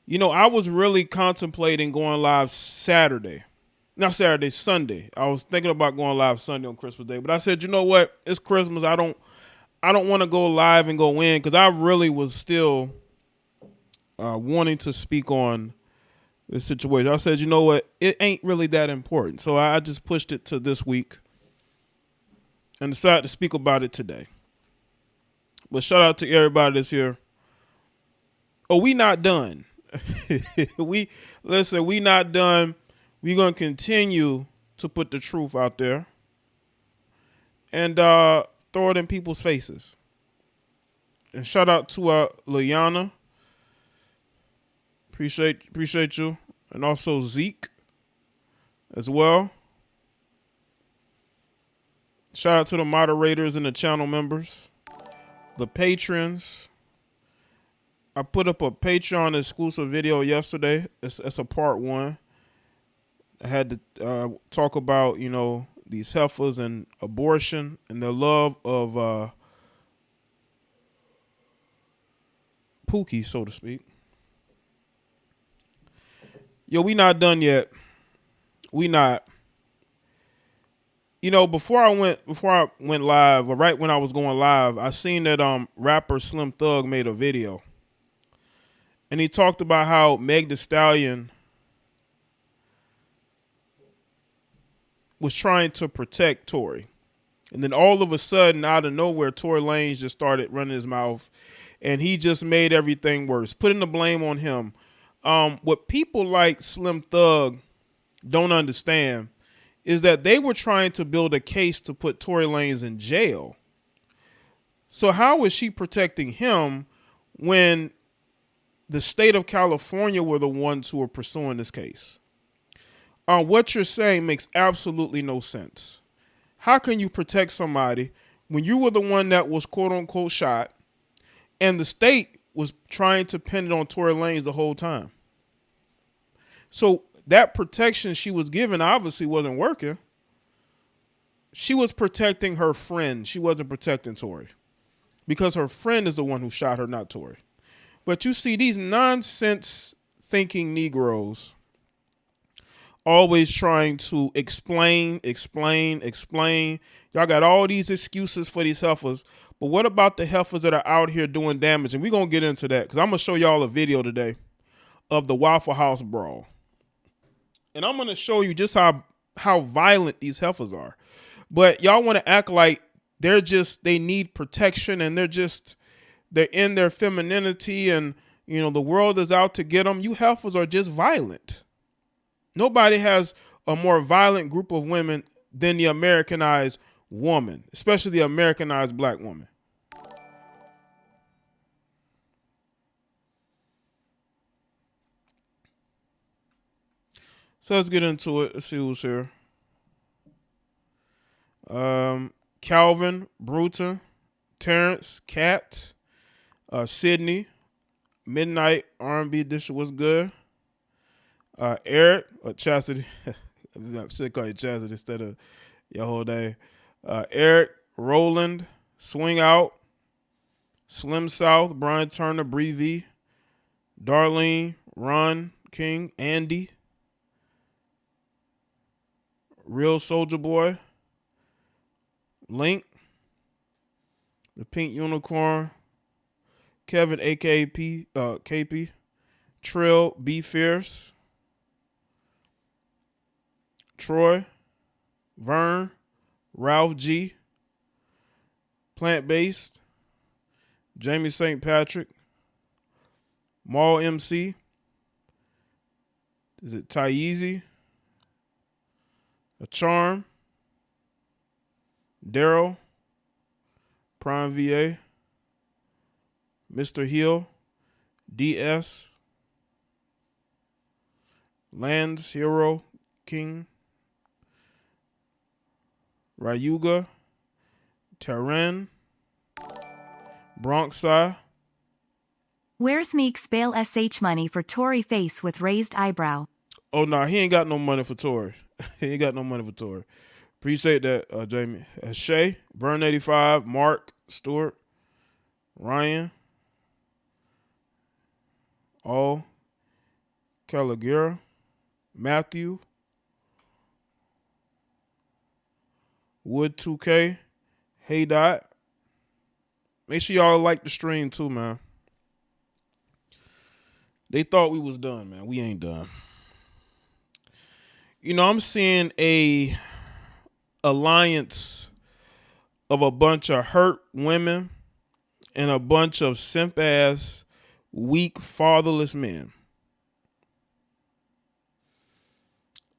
I was really contemplating going live Saturday. Not Saturday, Sunday. I was thinking about going live Sunday on Christmas Day, but I said, you know what? It's Christmas. I don't want to go live and go in because I really was still wanting to speak on this situation. I said, you know what? It ain't really that important. So I just pushed it to this week and decided to speak about it today. But shout out to everybody that's here. Oh, we not done. we not done. We're gonna continue to put the truth out there and throw it in people's faces. And shout out to Liana. Appreciate you. And also Zeke as well. Shout out to the moderators and the channel members. The patrons. I put up a Patreon exclusive video yesterday. It's a part one. I had to talk about, these heifers and abortion and the love of Pookie, so to speak. Yo, we not done yet. We not. Before I went live, or right when I was going live, I seen that rapper Slim Thug made a video. And he talked about how Meg Thee Stallion was trying to protect Tory. And then all of a sudden, out of nowhere, Tory Lanez just started running his mouth. And he just made everything worse, putting the blame on him. What people like Slim Thug don't understand is that they were trying to build a case to put Tory Lanez in jail. So how is she protecting him when the state of California were the ones who were pursuing this case? What you're saying makes absolutely no sense. How can you protect somebody when you were the one that was quote unquote shot and the state was trying to pin it on Tory Lanez the whole time? So that protection she was given obviously wasn't working. She was protecting her friend. She wasn't protecting Tory because her friend is the one who shot her, not Tory. But you see these nonsense thinking Negroes always trying to explain. Y'all got all these excuses for these heifers. But what about the heifers that are out here doing damage? And we're going to get into that because I'm going to show y'all a video today of the Waffle House brawl. And I'm going to show you just how violent these heifers are. But y'all want to act like they need protection and they're in their femininity and, the world is out to get them. You heifers are just violent. Nobody has a more violent group of women than the Americanized woman, especially the Americanized black woman. So let's get into it. Let's see who's here. Calvin, Bruton, Terrence, Kat, Sydney, Midnight, R&B Dish was good. Eric, Chastity. I should call you Chastity instead of your whole day. Eric, Roland, Swing Out, Slim South, Brian Turner, Bree V, Darlene, Ron King, Andy, Real Soldier Boy, Link, The Pink Unicorn, Kevin, aka KP, Trill, Be Fierce, Troy, Vern, Ralph G, Plant Based, Jamie St. Patrick, Maul MC, is it Tyeezy, A Charm, Daryl, Prime VA, Mr. Hill, DS, Lance Hero King, Ryuga, Terran, Bronxi. Where's Meek's bail SH money for Tory face with raised eyebrow? Oh, no, he ain't got no money for Tory. He ain't got no money for Tory. Appreciate that, Jamie. Shay, Burn 85, Mark, Stewart, Ryan, all Caligera, Matthew, Wood 2K, Hey Dot. Make sure y'all like the stream too, man. They thought we was done, man. We ain't done. You know, I'm seeing a alliance of a bunch of hurt women and a bunch of simp ass, weak, fatherless men.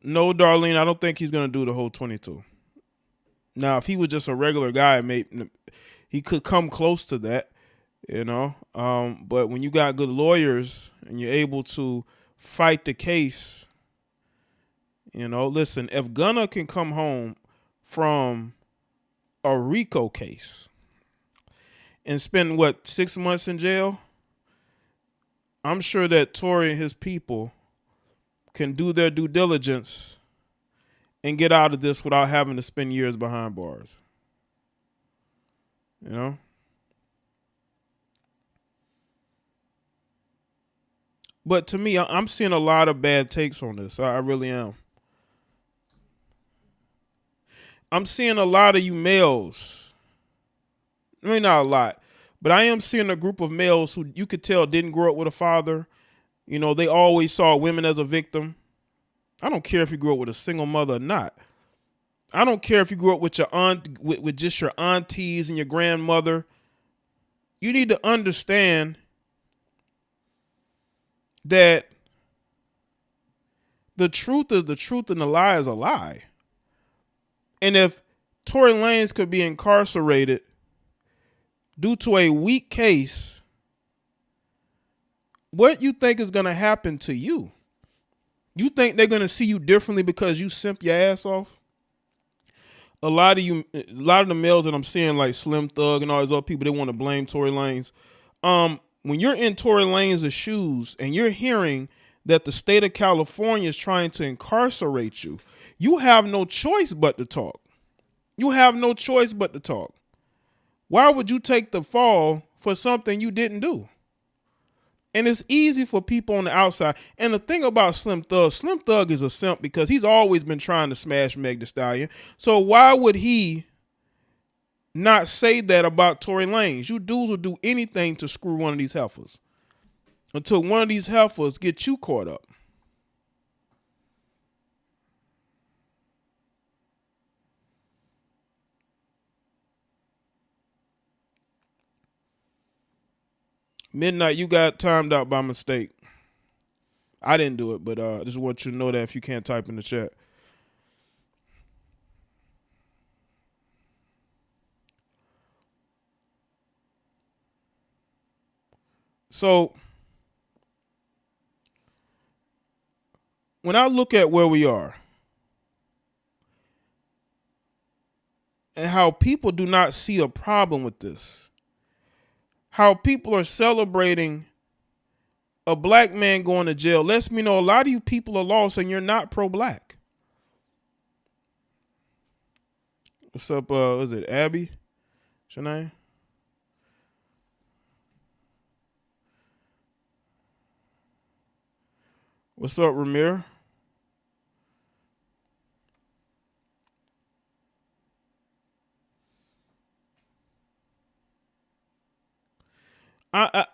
No, Darlene, I don't think he's gonna do the whole 22. Now, if he was just a regular guy, maybe he could come close to that, you know. But when you got good lawyers and you're able to fight the case, you know, listen, if Gunna can come home from a RICO case and spend, 6 months in jail, I'm sure that Tory and his people can do their due diligence and get out of this without having to spend years behind bars. You know? But to me, I'm seeing a lot of bad takes on this. I really am. I'm seeing a lot of you males. I mean, not a lot, but I am seeing a group of males who you could tell didn't grow up with a father. You know, they always saw women as a victim. I don't care if you grew up with a single mother or not. I don't care if you grew up with your aunt, with just your aunties and your grandmother. You need to understand that the truth is the truth and the lie is a lie. And if Tory Lanez could be incarcerated due to a weak case, what you think is going to happen to you? You think they're going to see you differently because you simp your ass off? A lot of the males that I'm seeing, like Slim Thug and all these other people, they want to blame Tory Lanez. When you're in Tory Lanez's shoes and you're hearing that the state of California is trying to incarcerate you, you have no choice but to talk. You have no choice but to talk. Why would you take the fall for something you didn't do? And it's easy for people on the outside. And the thing about Slim Thug is a simp because he's always been trying to smash Meg Thee Stallion. So why would he not say that about Tory Lanez? You dudes will do anything to screw one of these heifers until one of these heifers get you caught up. Midnight, you got timed out by mistake. I didn't do it, but I just want you to know that if you can't type in the chat. So when I look at where we are and how people do not see a problem with this, how people are celebrating a black man going to jail, lets me know a lot of you people are lost and you're not pro-black. What's up? Is it Abby? Shanae? What's up, Ramir?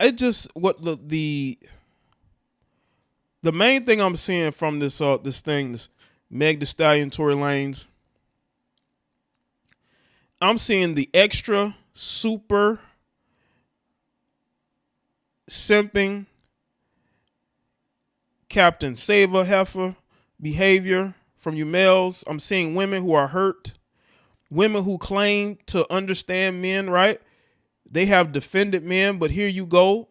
It just what the main thing I'm seeing from this Meg Thee Stallion, Tory Lanez, I'm seeing the extra super simping Captain Save-A heifer behavior from you males. I'm seeing women who are hurt, women who claim to understand men, right? They have defended men, but here you go.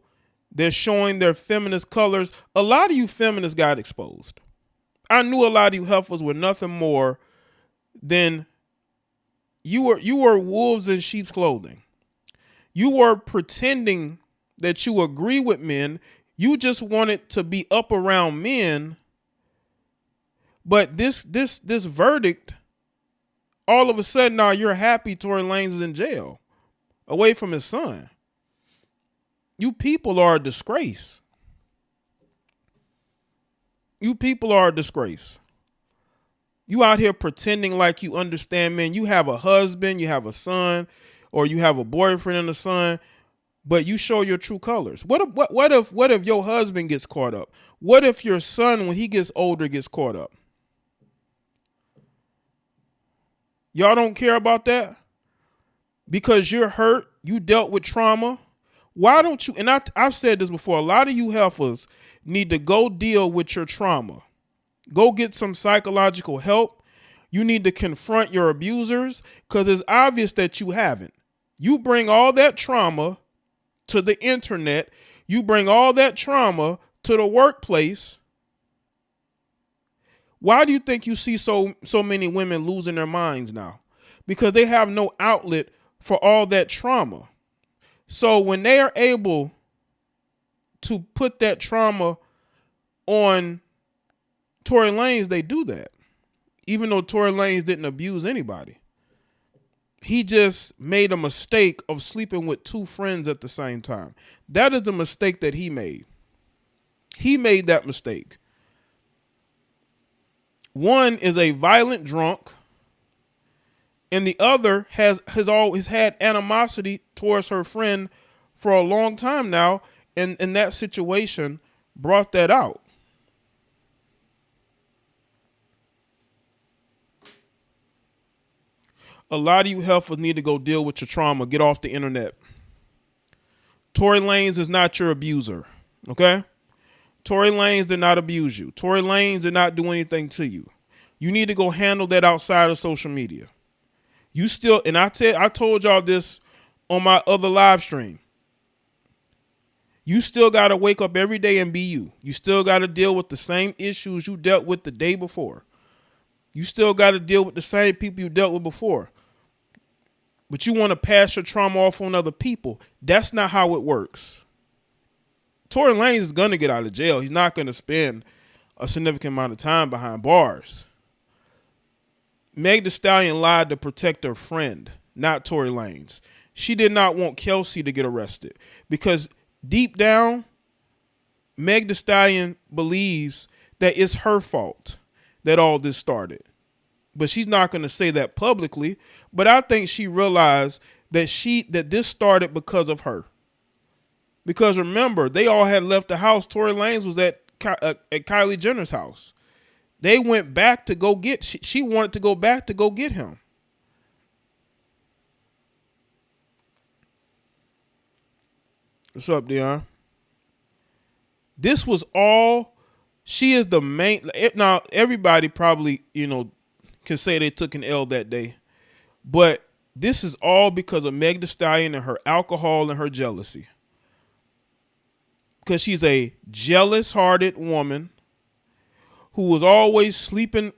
They're showing their feminist colors. A lot of you feminists got exposed. I knew a lot of you heifers were nothing more than you were wolves in sheep's clothing. You were pretending that you agree with men. You just wanted to be up around men. But this verdict, all of a sudden now you're happy Tory Lanez is in jail, away from his son. You people are a disgrace. You people are a disgrace. You out here pretending like you understand men. You have a husband, you have a son, or you have a boyfriend and a son, but you show your true colors. What if your husband gets caught up? What if your son, when he gets older, gets caught up? Y'all don't care about that? Because you're hurt, you dealt with trauma. Why don't you, and I've said this before, a lot of you heifers need to go deal with your trauma. Go get some psychological help. You need to confront your abusers because it's obvious that you haven't. You bring all that trauma to the internet. You bring all that trauma to the workplace. Why do you think you see so many women losing their minds now? Because they have no outlet for all that trauma. So when they are able to put that trauma on Tory Lanez, they do that. Even though Tory Lanez didn't abuse anybody. He just made a mistake of sleeping with two friends at the same time. That is the mistake that he made. He made that mistake. One is a violent drunk, and the other has always had animosity towards her friend for a long time now, and that situation brought that out. A lot of you heifers need to go deal with your trauma. Get off the internet. Tory Lanez is not your abuser, okay? Tory Lanez did not abuse you. Tory Lanez did not do anything to you. You need to go handle that outside of social media. You still, and I told y'all this on my other live stream. You still got to wake up every day and be you. You still got to deal with the same issues you dealt with the day before. You still got to deal with the same people you dealt with before. But you want to pass your trauma off on other people. That's not how it works. Tory Lanez is going to get out of jail. He's not going to spend a significant amount of time behind bars. Meg Thee Stallion lied to protect her friend, not Tory Lanez. She did not want Kelsey to get arrested because deep down, Meg Thee Stallion believes that it's her fault that all this started. But she's not going to say that publicly. But I think she realized that this started because of her. Because remember, they all had left the house. Tory Lanez was at Kylie Jenner's house. They went back to go get, she wanted to go back to go get him. What's up, Dion? This was all, she is the main, now everybody probably, can say they took an L that day. But this is all because of Meg Thee Stallion and her alcohol and her jealousy. Because she's a jealous-hearted woman who was always sleeping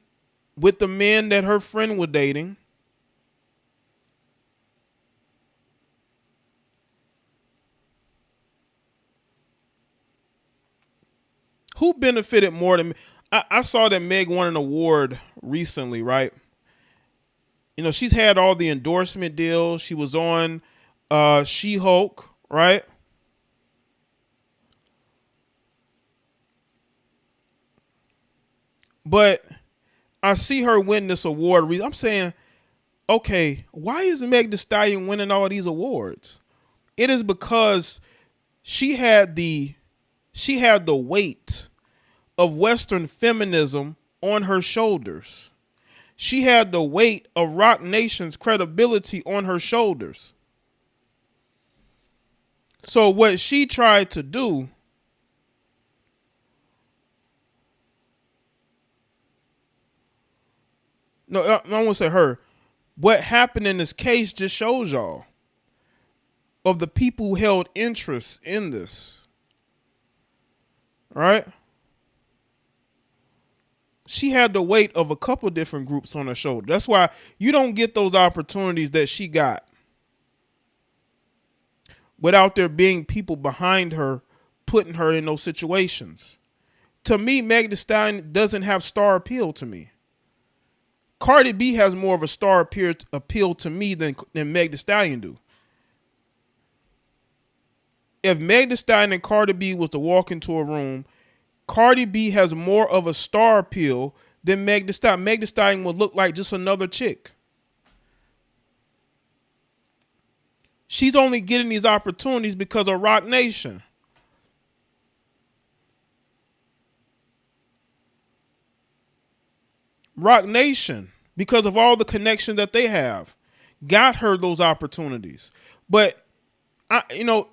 with the men that her friend was dating. Who benefited more than me? I saw that Meg won an award recently, right? She's had all the endorsement deals. She was on She-Hulk, right? But I see her win this award. I'm saying, okay, why is Meg Thee Stallion winning all these awards? It is because she had the weight of Western feminism on her shoulders. She had the weight of Rock Nation's credibility on her shoulders. So what she tried to do, no, I won't say her. What happened in this case just shows y'all of the people who held interest in this. Right? She had the weight of a couple different groups on her shoulder. That's why you don't get those opportunities that she got without there being people behind her putting her in those situations. To me, Meg Thee Stallion doesn't have star appeal to me. Cardi B has more of a star appeal to me than Meg Thee Stallion do. If Meg Thee Stallion and Cardi B was to walk into a room Cardi B has more of a star appeal than Meg Thee Stallion. Meg Thee Stallion would look like just another chick. She's only getting these opportunities because of Roc Nation. Roc Nation, because of all the connections that they have, got her those opportunities. But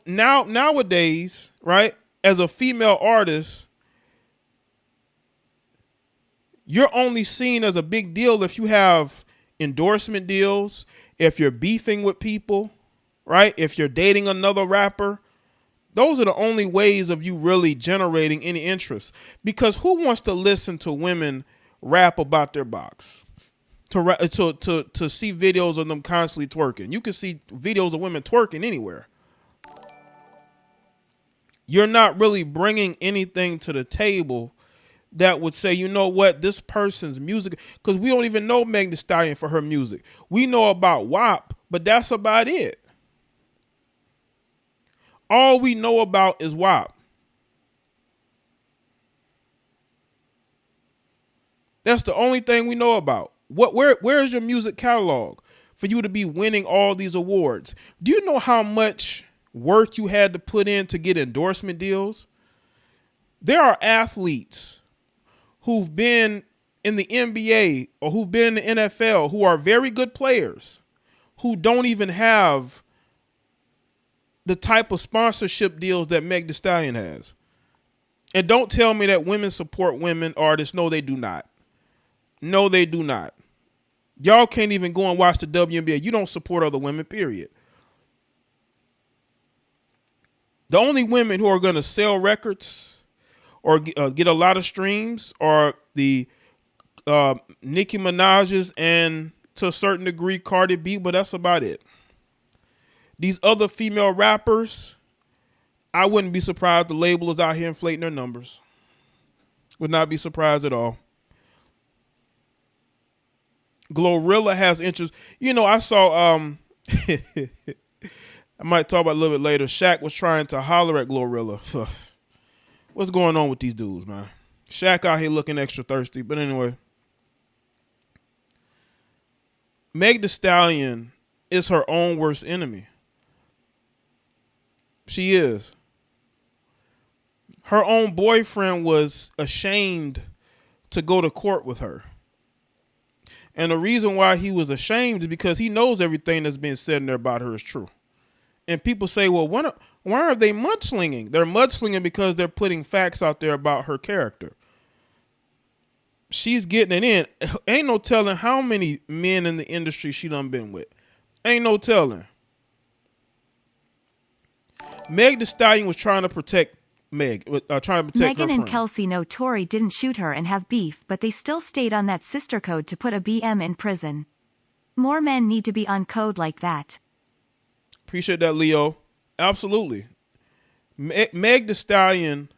nowadays, right, as a female artist, you're only seen as a big deal if you have endorsement deals, if you're beefing with people, right? If you're dating another rapper. Those are the only ways of you really generating any interest. Because who wants to listen to women rap about their box? To see videos of them constantly twerking. You can see videos of women twerking anywhere. You're not really bringing anything to the table that would say, you know what, this person's music, because we don't even know Meg Thee Stallion for her music. We know about WAP, but that's about it. All we know about is WAP. That's the only thing we know about. Where is your music catalog for you to be winning all these awards? Do you know how much work you had to put in to get endorsement deals? There are athletes who've been in the NBA or who've been in the NFL who are very good players who don't even have the type of sponsorship deals that Meg Thee Stallion has. And don't tell me that women support women artists. No, they do not. No, they do not. Y'all can't even go and watch the WNBA. You don't support other women, period. The only women who are going to sell records or get a lot of streams are the Nicki Minaj's and to a certain degree Cardi B, but that's about it. These other female rappers, I wouldn't be surprised the label is out here inflating their numbers. Would not be surprised at all. Glorilla has interest. You know, I saw, I might talk about it a little bit later. Shaq was trying to holler at Glorilla. What's going on with these dudes, man? Shaq out here looking extra thirsty. But anyway, Meg Thee Stallion is her own worst enemy. She is. Her own boyfriend was ashamed to go to court with her. And the reason why he was ashamed is because he knows everything that's being said in there about her is true. And people say, well, why are they mudslinging? They're mudslinging because they're putting facts out there about her character. She's getting it in. Ain't no telling how many men in the industry she done been with. Ain't no telling. Meg Thee Stallion was trying to protect trying to protect her Megan friend. and Kelsey know Tory didn't shoot her and have beef, but they still stayed on that sister code to put a BM in prison. More men need to be on code like that. Appreciate that, Leo. Absolutely. Meg Thee Stallion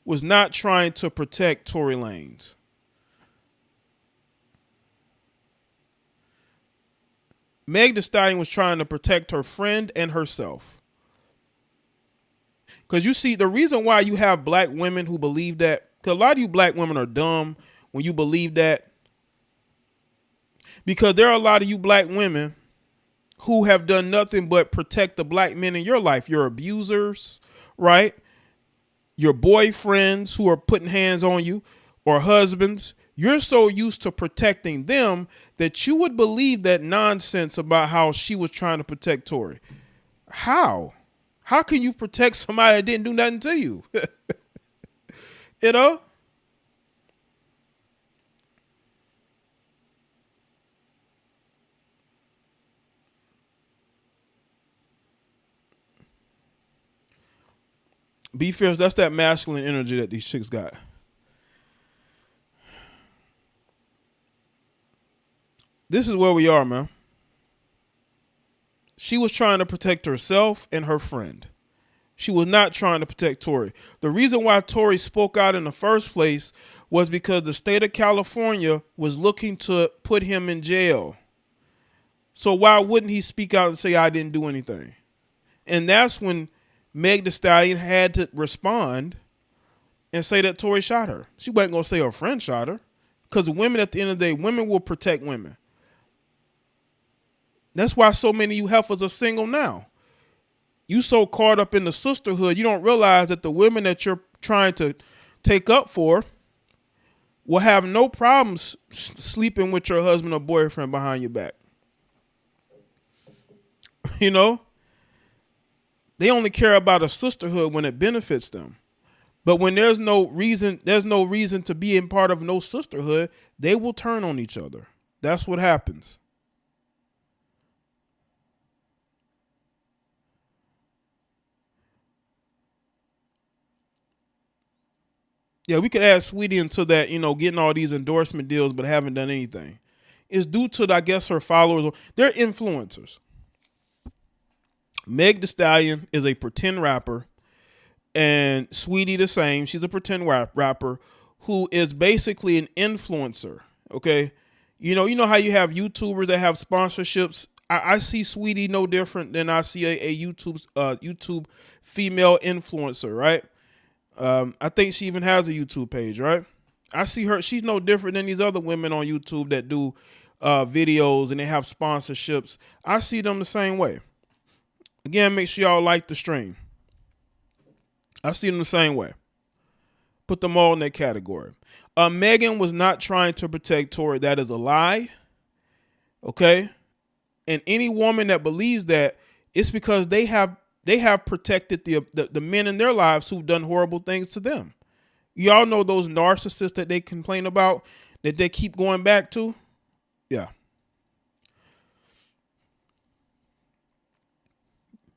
was not trying to protect Tory Lanez. Meg Thee Stallion was trying to protect her friend and herself. Because you see, the reason why you have black women who believe that, because a lot of you black women are dumb when you believe that, because there are a lot of you black women who have done nothing but protect the black men in your life. Your abusers, right? Your boyfriends who are putting hands on you, or husbands. You're so used to protecting them that you would believe that nonsense about how she was trying to protect Tory. How? How can you protect somebody that didn't do nothing to you? You know? Be fierce. That's that masculine energy that these chicks got. This is where we are, man. She was trying to protect herself and her friend. She was not trying to protect Tory. The reason why Tory spoke out in the first place was because the state of California was looking to put him in jail. So why wouldn't he speak out and say, I didn't do anything? And that's when Meg Thee Stallion had to respond and say that Tory shot her. She wasn't going to say her friend shot her. Because women, at the end of the day, women will protect women. That's why so many of you heifers are single now. You so caught up in the sisterhood, you don't realize that the women that you're trying to take up for will have no problems sleeping with your husband or boyfriend behind your back. You know? They only care about a sisterhood when it benefits them. But when there's no reason to be in part of no sisterhood, they will turn on each other. That's what happens. Yeah, we could add Sweetie into that, getting all these endorsement deals but haven't done anything. It's due to, I guess, her followers. They're influencers. Meg Thee Stallion is a pretend rapper, and Sweetie the same. She's a pretend rapper who is basically an influencer. Okay, you know how you have YouTubers that have sponsorships. I see Sweetie no different than I see a YouTube female influencer, right? I think she even has a YouTube page, right? I see her. She's no different than these other women on YouTube that do videos and they have sponsorships. I see them the same way. Again, make sure y'all like the stream. I see them the same way. Put them all in that category. Megan was not trying to protect Tory. That is a lie. Okay? And any woman that believes that, it's because they have protected the men in their lives who've done horrible things to them. Y'all know those narcissists that they complain about, that they keep going back to? Yeah.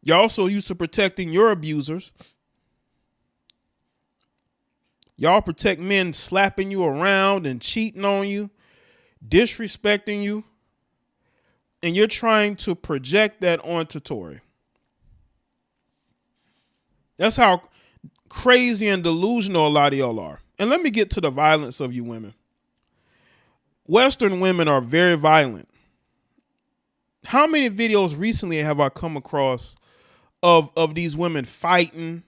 Y'all also used to protecting your abusers. Y'all protect men slapping you around and cheating on you, disrespecting you, and you're trying to project that onto Tory. That's how crazy and delusional a lot of y'all are. And let me get to the violence of you women. Western women are very violent. How many videos recently have I come across of these women fighting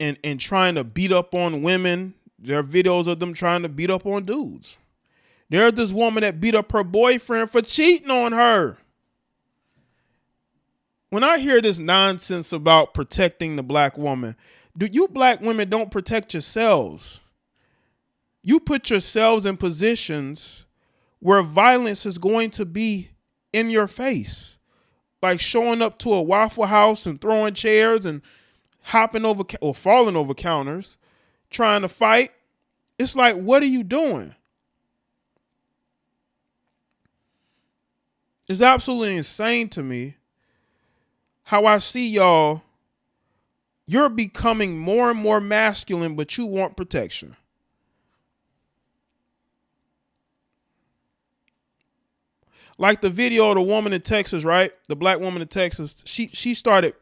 and trying to beat up on women? There are videos of them trying to beat up on dudes. There's this woman that beat up her boyfriend for cheating on her. When I hear this nonsense about protecting the black woman, you black women don't protect yourselves. You put yourselves in positions where violence is going to be in your face. Like showing up to a Waffle House and throwing chairs and hopping over or falling over counters, trying to fight. It's like, what are you doing? It's absolutely insane to me how I see y'all. You're becoming more and more masculine, but you want protection. Like the video of the woman in Texas, right? The black woman in Texas, she started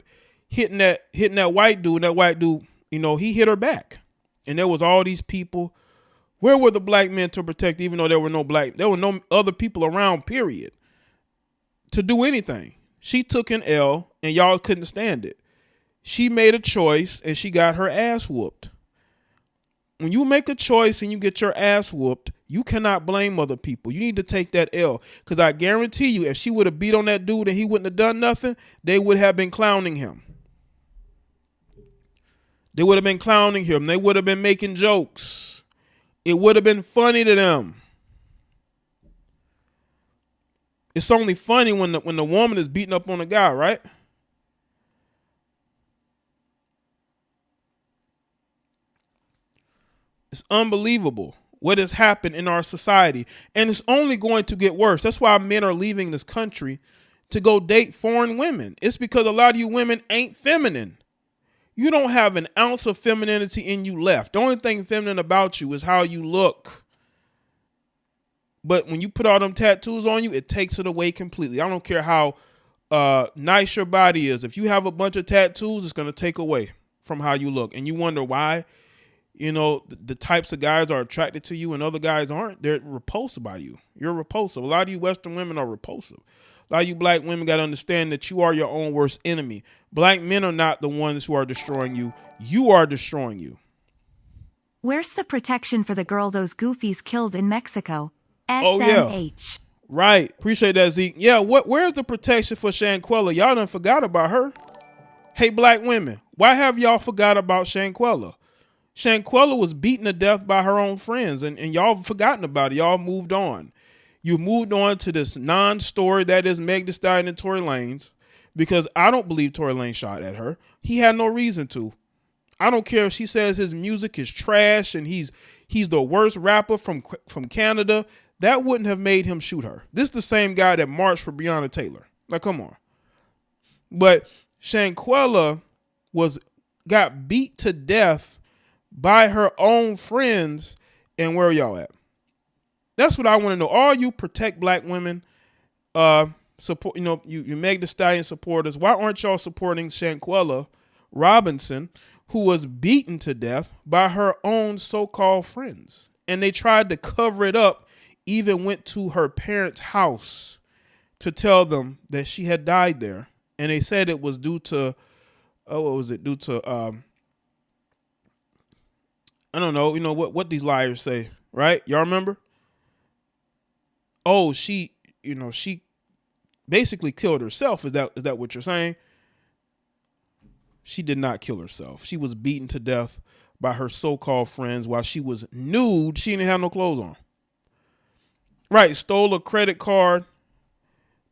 hitting that white dude. And that white dude, he hit her back. And there was all these people. Where were the black men to protect, even though there were no other people around, period, to do anything? She took an L and y'all couldn't stand it. She made a choice and she got her ass whooped. When you make a choice and you get your ass whooped, you cannot blame other people. You need to take that L. Because I guarantee you, if she would have beat on that dude and he wouldn't have done nothing, they would have been clowning him. They would have been clowning him. They would have been making jokes. It would have been funny to them. It's only funny when the woman is beating up on a guy, right? It's unbelievable what has happened in our society. And it's only going to get worse. That's why men are leaving this country to go date foreign women. It's because a lot of you women ain't feminine. You don't have an ounce of femininity in you left. The only thing feminine about you is how you look. But when you put all them tattoos on you, it takes it away completely. I don't care how nice your body is. If you have a bunch of tattoos, it's going to take away from how you look. And you wonder why, the types of guys are attracted to you and other guys aren't. They're repulsed by you. You're repulsive. A lot of you Western women are repulsive. A lot of you black women got to understand that you are your own worst enemy. Black men are not the ones who are destroying you. You are destroying you. Where's the protection for the girl those goofies killed in Mexico? Oh yeah. SMH. Right. Appreciate that, Zeke. Yeah, where's the protection for Shanquella? Y'all done forgot about her. Hey, black women, why have y'all forgot about Shanquella? Shanquella was beaten to death by her own friends, and y'all forgotten about it. Y'all moved on. You moved on to this non-story that is Meg Thee Stallion and Tory Lanez, because I don't believe Tory Lanez shot at her. He had no reason to. I don't care if she says his music is trash and he's the worst rapper from Canada. That wouldn't have made him shoot her. This is the same guy that marched for Breonna Taylor. Like, come on. But Shanquella got beat to death by her own friends, and where are y'all at? That's what I want to know. All you protect black women, support, you Meg Thee Stallion supporters, why aren't y'all supporting Shanquella Robinson, who was beaten to death by her own so-called friends? And they tried to cover it up, even went to her parents' house to tell them that she had died there. And they said it was due to, what was it? Due to, I don't know, what these liars say, right? Y'all remember? Oh, she basically killed herself. Is that what you're saying? She did not kill herself. She was beaten to death by her so-called friends while she was nude. She didn't have no clothes on. Right, stole a credit card.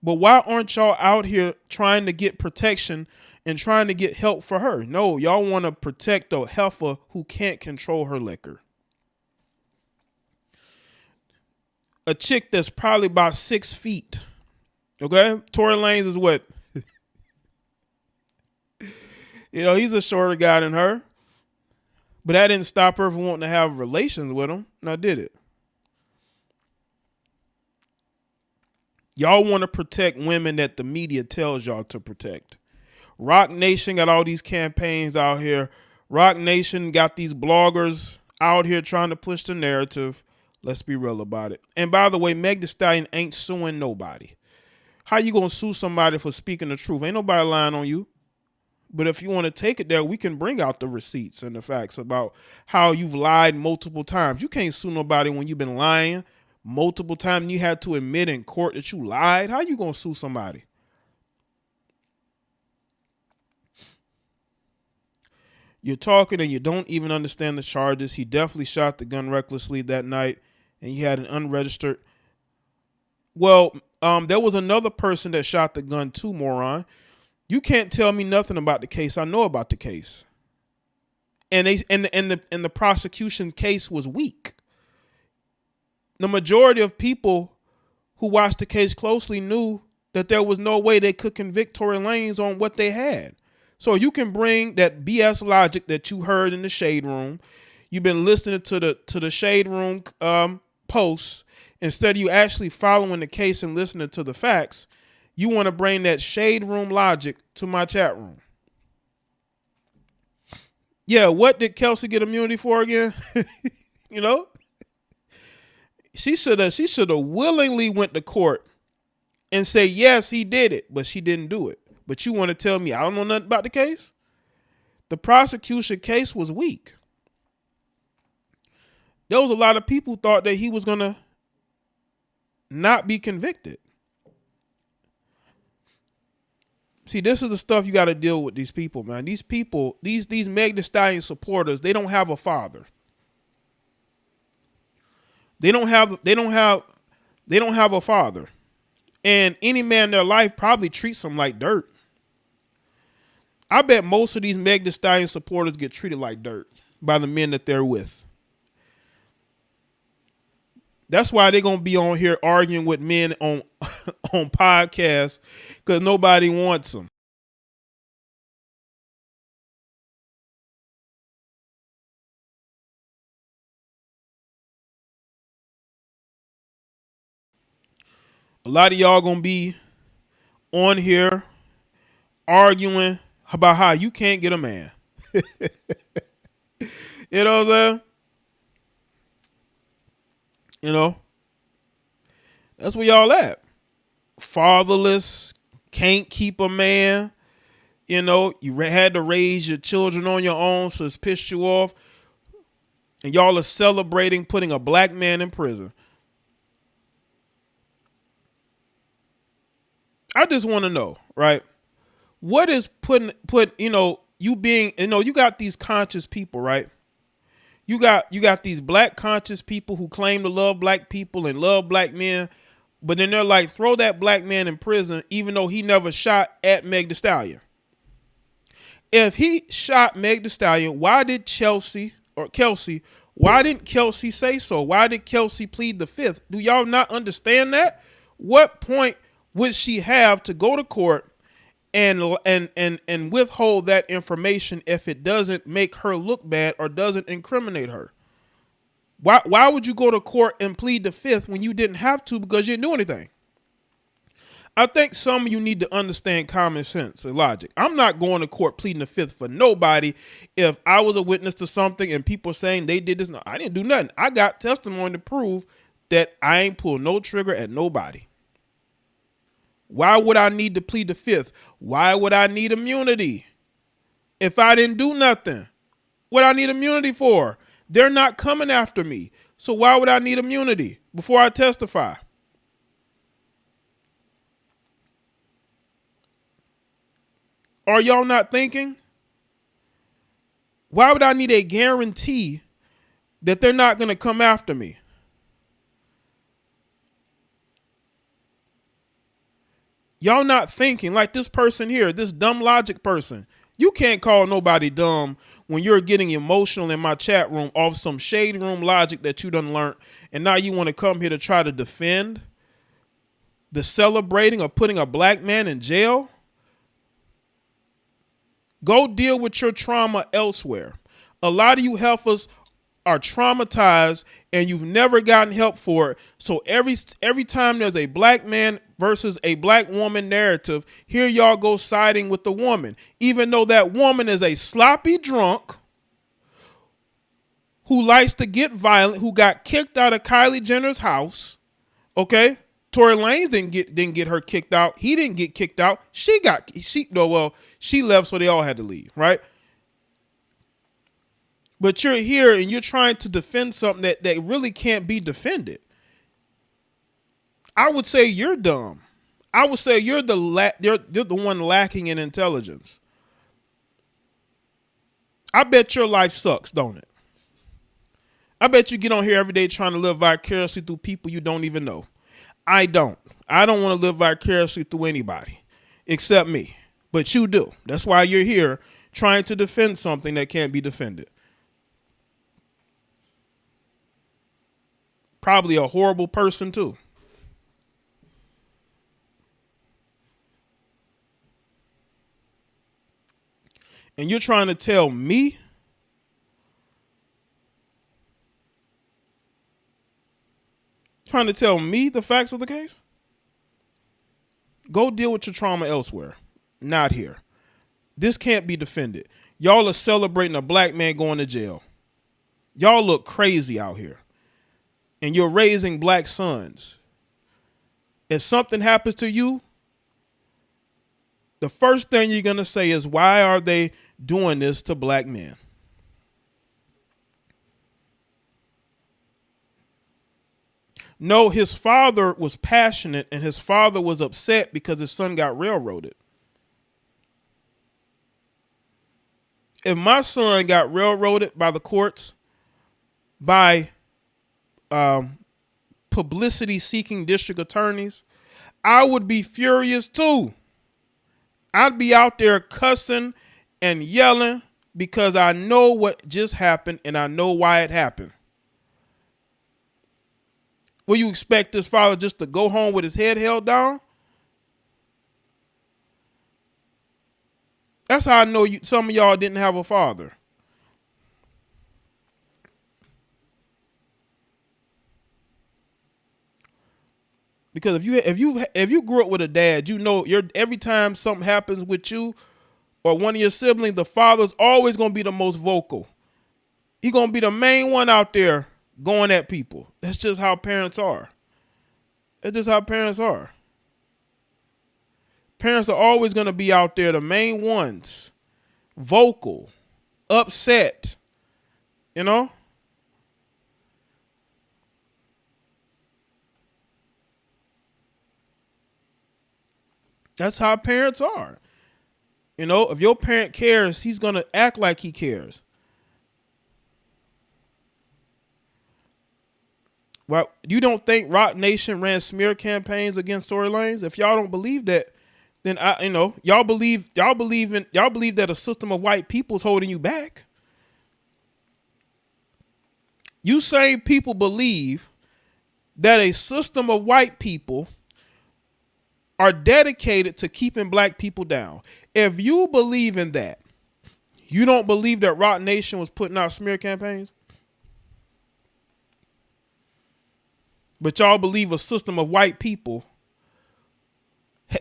But why aren't y'all out here trying to get protection and trying to get help for her? No, y'all want to protect a heifer who can't control her liquor. A chick that's probably about 6 feet. Okay? Tory Lanez is what? He's a shorter guy than her. But that didn't stop her from wanting to have relations with him. Now, did it? Y'all want to protect women that the media tells y'all to protect. Rock Nation got all these campaigns out here. Rock Nation got these bloggers out here trying to push the narrative. Let's be real about it. And by the way, Meg Thee Stallion ain't suing nobody. How you going to sue somebody for speaking the truth? Ain't nobody lying on you. But if you want to take it there, we can bring out the receipts and the facts about how you've lied multiple times. You can't sue nobody when you've been lying multiple times. You had to admit in court that you lied. How you going to sue somebody? You're talking and you don't even understand the charges. He definitely shot the gun recklessly that night, and he had an unregistered. Well, there was another person that shot the gun too, moron. You can't tell me nothing about the case. I know about the case. And the prosecution case was weak. The majority of people who watched the case closely knew that there was no way they could convict Tory Lanez on what they had. So you can bring that BS logic that you heard in the Shade Room. You've been listening to the Shade Room posts instead of you actually following the case and listening to the facts. You want to bring that Shade Room logic to my chat room. Yeah, what did Kelsey get immunity for again? She should have willingly went to court and say, yes, he did it, but she didn't do it. But you want to tell me I don't know nothing about the case? The prosecution case was weak. There was a lot of people who thought that he was going to not be convicted. See, this is the stuff you got to deal with these people, man. These people, these Meg Thee Stallion supporters, they don't have a father. They don't have a father. And any man in their life probably treats them like dirt. I bet most of these Meg Thee Stallion supporters get treated like dirt by the men that they're with. That's why they're going to be on here arguing with men on podcasts, because nobody wants them. A lot of y'all going to be on here arguing about how you can't get a man. You know what I'm saying? That's where y'all at. Fatherless, can't keep a man. You had to raise your children on your own, so it's pissed you off. And y'all are celebrating putting a black man in prison. I just want to know, right? What is you being, you got these conscious people, right? You got these black conscious people who claim to love black people and love black men, but then they're like, throw that black man in prison, even though he never shot at Meg Thee Stallion. If he shot Meg Thee Stallion, why did Kelsey, why didn't Kelsey say so? Why did Kelsey plead the fifth? Do y'all not understand that? What point would she have to go to court and withhold that information if it doesn't make her look bad or doesn't incriminate her? Why would you go to court and plead the fifth when you didn't have to because you didn't do anything? I think some of you need to understand common sense and logic. I'm not going to court pleading the fifth for nobody. If I was a witness to something and people saying they did this, no, I didn't do nothing. I got testimony to prove that I ain't pulled no trigger at nobody. Why would I need to plead the fifth? Why would I need immunity? If I didn't do nothing, what I need immunity for? They're not coming after me. So why would I need immunity before I testify? Are y'all not thinking? Why would I need a guarantee that they're not going to come after me? Y'all not thinking like this person here, this dumb logic person. You can't call nobody dumb when you're getting emotional in my chat room off some shade room logic that you done learned, and now you want to come here to try to defend the celebrating of putting a black man in jail. Go deal with your trauma elsewhere. A lot of you heifers are traumatized and you've never gotten help for it. So every time there's a black man versus a black woman narrative, here y'all go siding with the woman, even though that woman is a sloppy drunk who likes to get violent, who got kicked out of Kylie Jenner's house. Okay, Tory Lanez didn't get her kicked out. He didn't get kicked out. She left, so they all had to leave, right? But you're here and you're trying to defend something that really can't be defended. I would say you're dumb. I would say you're the one lacking in intelligence. I bet your life sucks, don't it? I bet you get on here every day trying to live vicariously through people you don't even know. I don't. I don't want to live vicariously through anybody except me. But you do. That's why you're here trying to defend something that can't be defended. Probably a horrible person too. And you're trying to tell me the facts of the case? Go deal with your trauma elsewhere. Not here. This can't be defended. Y'all are celebrating a black man going to jail. Y'all look crazy out here. And you're raising black sons. If something happens to you, the first thing you're going to say is, why are they doing this to black men? No, his father was passionate and his father was upset because his son got railroaded. If my son got railroaded by the courts, by publicity-seeking district attorneys, I would be furious too. I'd be out there cussing and yelling because I know what just happened and I know why it happened. Will you expect this father just to go home with his head held down? That's how I know some of y'all didn't have a father. Because if you grew up with a dad, you know every time something happens with you or one of your siblings, the father's always gonna be the most vocal. He's gonna be the main one out there going at people. That's just how parents are. That's just how parents are. Parents are always gonna be out there, the main ones, vocal, upset, you know? That's how parents are. You know, if your parent cares, he's going to act like he cares. Well, you don't think Rock Nation ran smear campaigns against Tory Lanez? If y'all don't believe that, then y'all believe that a system of white people is holding you back. You same people believe that a system of white people are dedicated to keeping black people down. If you believe in that, you don't believe that Rock Nation was putting out smear campaigns? But y'all believe a system of white people,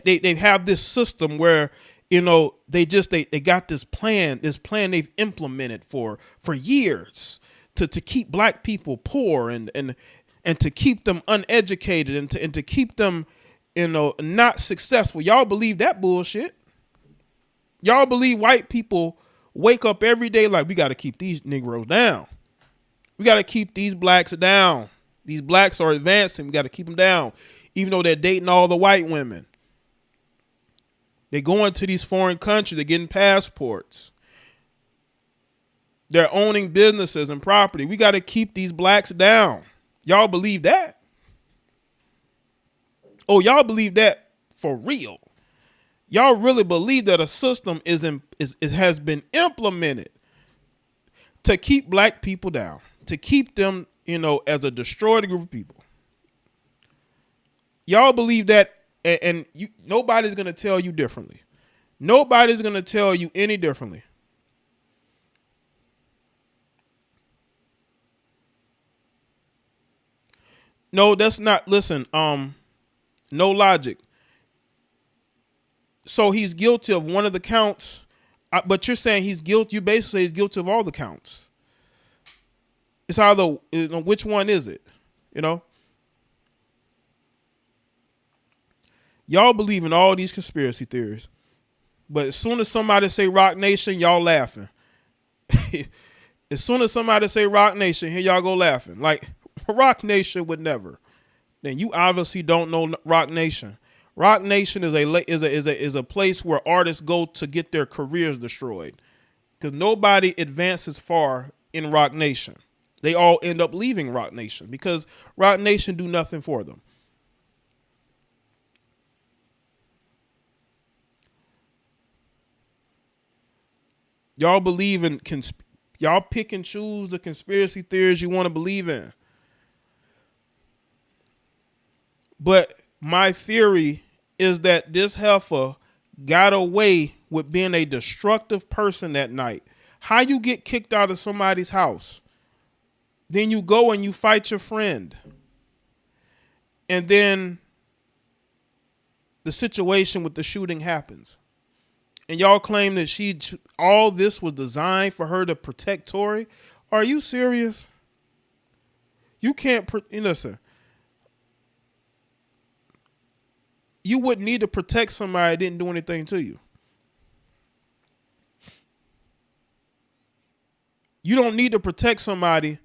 they have this system where, they got this plan they've implemented for years to keep black people poor and to keep them uneducated and to keep them, not successful. Y'all believe that bullshit. Y'all believe white people wake up every day like, we got to keep these Negroes down. We got to keep these blacks down. These blacks are advancing. We got to keep them down. Even though they're dating all the white women. They're going to these foreign countries. They're getting passports. They're owning businesses and property. We got to keep these blacks down. Y'all believe that? Oh, y'all believe that for real? Y'all really believe that a system has been implemented to keep black people down, to keep them, as a destroyed group of people? Y'all believe that, and nobody's going to tell you differently. Nobody's going to tell you any differently. No, that's not. Listen, no logic. So he's guilty of one of the counts, but you're saying he's guilty. You basically say he's guilty of all the counts. It's either, which one is it? Y'all believe in all these conspiracy theories, but as soon as somebody say Rock Nation, y'all laughing. As soon as somebody say Rock Nation, here y'all go laughing. Like, Rock Nation would never. Then you obviously don't know Rock Nation. Rock Nation is a place where artists go to get their careers destroyed, because nobody advances far in Rock Nation. They all end up leaving Rock Nation because Rock Nation do nothing for them. Y'all believe in y'all pick and choose the conspiracy theories you want to believe in. But my theory is that this heifer got away with being a destructive person that night. How you get kicked out of somebody's house? Then you go and you fight your friend. And then the situation with the shooting happens. And y'all claim that all this was designed for her to protect Tory. Are you serious? You can't, listen. You wouldn't need to protect somebody that didn't do anything to you. You don't need to protect somebody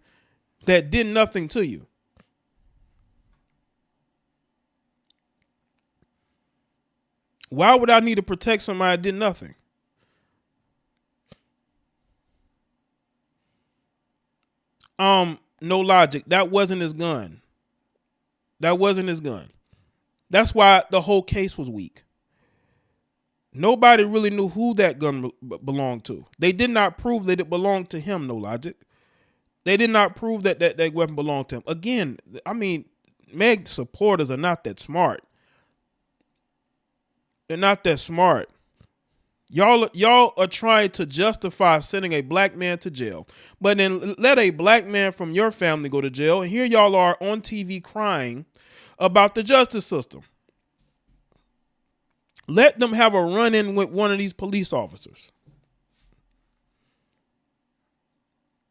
that did nothing to you. Why would I need to protect somebody that did nothing? No logic. That wasn't his gun. That wasn't his gun. That's why the whole case was weak. Nobody really knew who that gun belonged to. They did not prove that it belonged to him, no logic. They did not prove that that weapon belonged to him. Again, I mean, Meg supporters are not that smart. They're not that smart. Y'all are trying to justify sending a black man to jail, but then let a black man from your family go to jail, and here y'all are on TV crying about the justice system. Let them have a run-in with one of these police officers.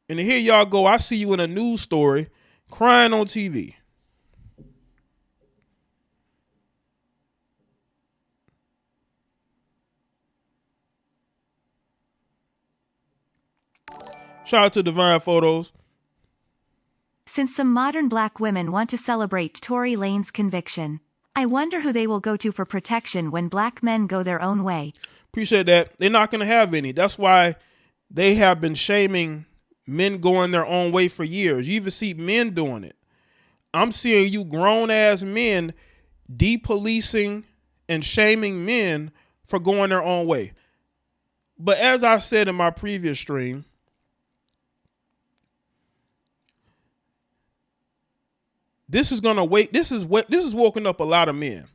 And here y'all go, I see you in a news story crying on TV. Shout out to Divine Photos. Since some modern black women want to celebrate Tory Lanez's conviction, I wonder who they will go to for protection when black men go their own way. Appreciate that. They're not going to have any. That's why they have been shaming men going their own way for years. You even see men doing it. I'm seeing you grown ass men depolicing and shaming men for going their own way. But as I said in my previous stream, this is gonna wait. This is woken up a lot of men.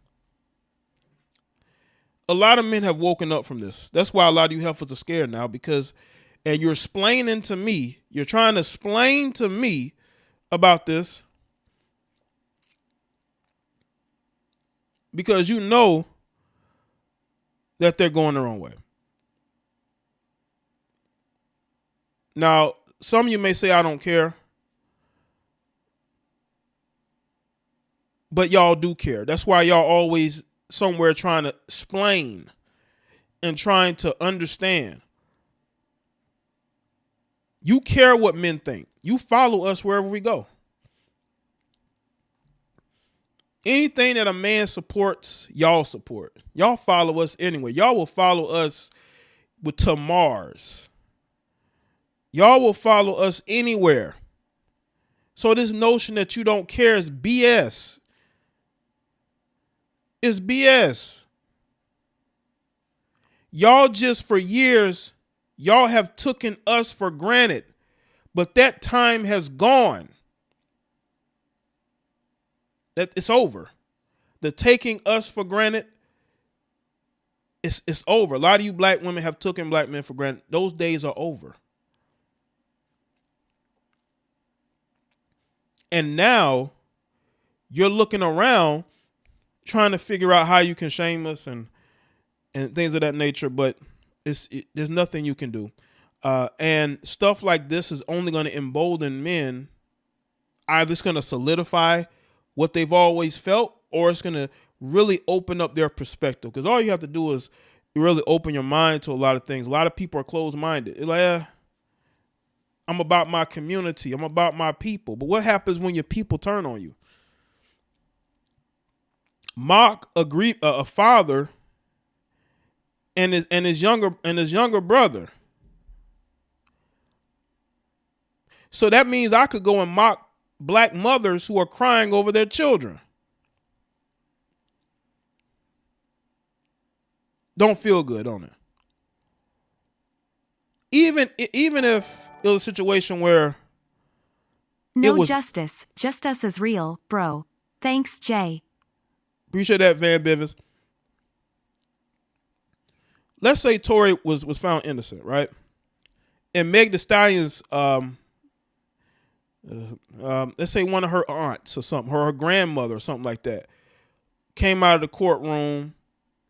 A lot of men have woken up from this. That's why a lot of you heifers are scared now, because, and you're explaining to me, you're trying to explain to me about this because you know that they're going their own way. Now, some of you may say, I don't care. But y'all do care. That's why y'all always somewhere trying to explain and trying to understand. You care what men think. You follow us wherever we go. Anything that a man supports, y'all support. Y'all follow us anyway. Y'all will follow us to Mars. Y'all will follow us anywhere. So this notion that you don't care is BS. It's BS. Y'all just for years, y'all have taken us for granted, but that time has gone. That it's over. The taking us for granted, it's over. A lot of you black women have taken black men for granted. Those days are over. And now you're looking around trying to figure out how you can shame us and things of that nature, but there's nothing you can do. And stuff like this is only going to embolden men. Either it's going to solidify what they've always felt, or it's going to really open up their perspective. Because all you have to do is really open your mind to a lot of things. A lot of people are closed-minded. They're like, I'm about my community. I'm about my people. But what happens when your people turn on you? Mock a father and his younger brother. So that means I could go and mock black mothers who are crying over their children. Don't feel good, don't it? Even if it was a situation where no justice, just us is real, bro. Thanks, Jay. Appreciate that, Van Bivens. Let's say Tory was found innocent, right? And Meg Thee Stallion's, let's say one of her aunts or something, her grandmother or something like that, came out of the courtroom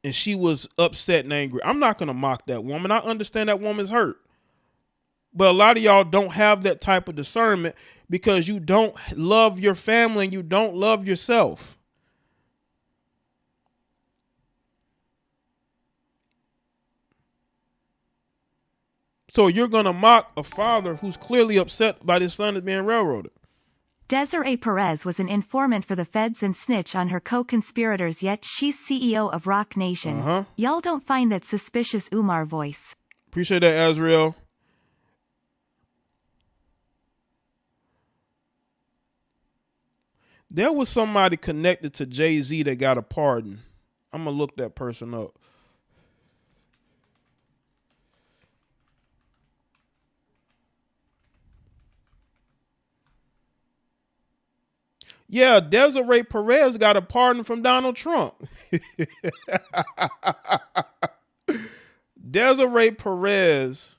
and she was upset and angry. I'm not going to mock that woman. I understand that woman's hurt. But a lot of y'all don't have that type of discernment because you don't love your family and you don't love yourself. So you're going to mock a father who's clearly upset by his son is being railroaded. Desiree Perez was an informant for the feds and snitch on her co-conspirators, yet she's CEO of Rock Nation. Y'all don't find that suspicious Umar voice. Appreciate that, Azrael. There was somebody connected to Jay-Z that got a pardon. I'm going to look that person up. Yeah, Desiree Perez got a pardon from Donald Trump. Desiree Perez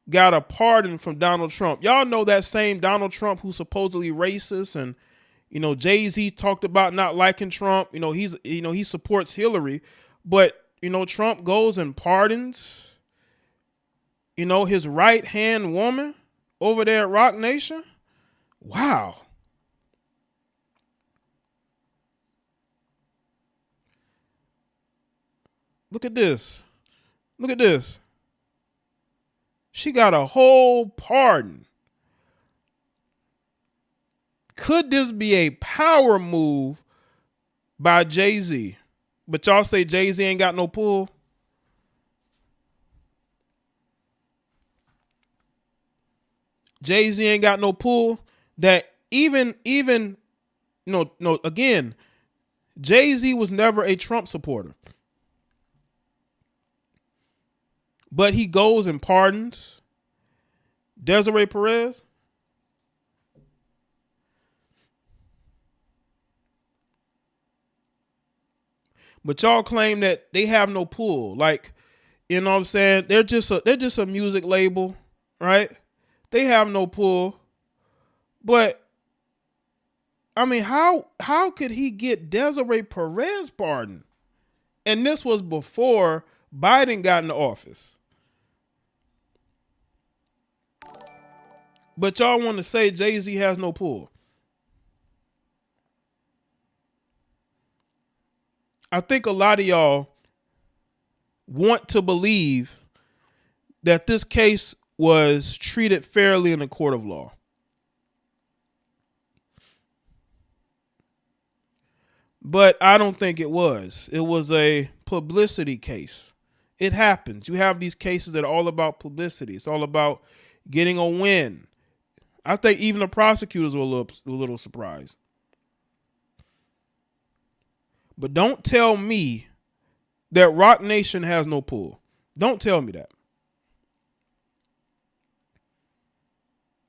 got a pardon from Donald Trump. Y'all know that same Donald Trump who's supposedly racist, and Jay-Z talked about not liking Trump. He supports Hillary, but Trump goes and pardons his right-hand woman over there at Rock Nation. Wow. Look at this. Look at this. She got a whole pardon. Could this be a power move by Jay-Z. But y'all say Jay-Z ain't got no pull. Jay-Z ain't got no pull. That even no again, Jay-Z was never a Trump supporter. But he goes and pardons Desiree Perez. But y'all claim that they have no pull. Like, you know what I'm saying? They're just a music label, right? They have no pull. But I mean, how could he get Desiree Perez pardoned? And this was before Biden got into office. But y'all want to say Jay-Z has no pull. I think a lot of y'all want to believe that this case was treated fairly in a court of law. But I don't think it was. It was a publicity case. It happens. You have these cases that are all about publicity. It's all about getting a win. I think even the prosecutors were a little surprised. But don't tell me that Rock Nation has no pull. Don't tell me that.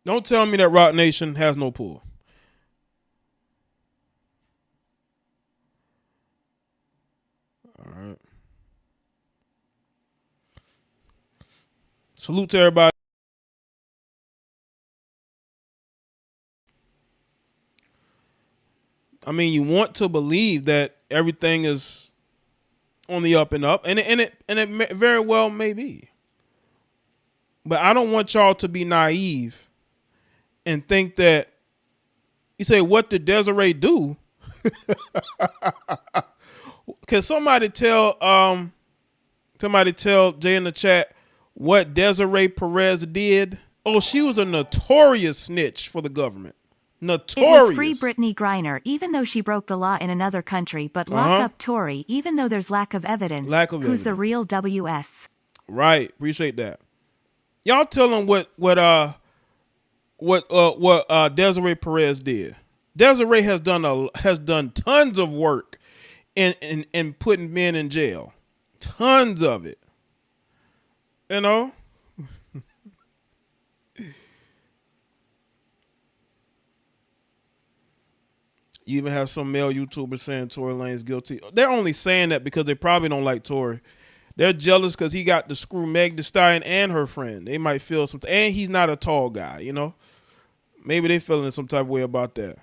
Don't tell me that Rock Nation has no pull. All right. Salute to everybody. I mean, you want to believe that everything is on the up and up, and it very well may be. But I don't want y'all to be naive and think that you say, "What did Desiree do?" Can somebody tell Jay in the chat what Desiree Perez did? Oh, she was a notorious snitch for the government. Notorious. It was free Brittany Griner even though she broke the law in another country, but lock up Tory even though there's lack of evidence. Who's the real WS? Right. Appreciate that. Y'all tell them what Desiree Perez did. Desiree has done tons of work in putting men in jail. Tons of it. You know? You even have some male YouTubers saying Tory Lane's guilty. They're only saying that because they probably don't like Tory. They're jealous because he got to screw Meg Thee Stallion and her friend. They might feel something. And he's not a tall guy, you know? Maybe they feeling some type of way about that.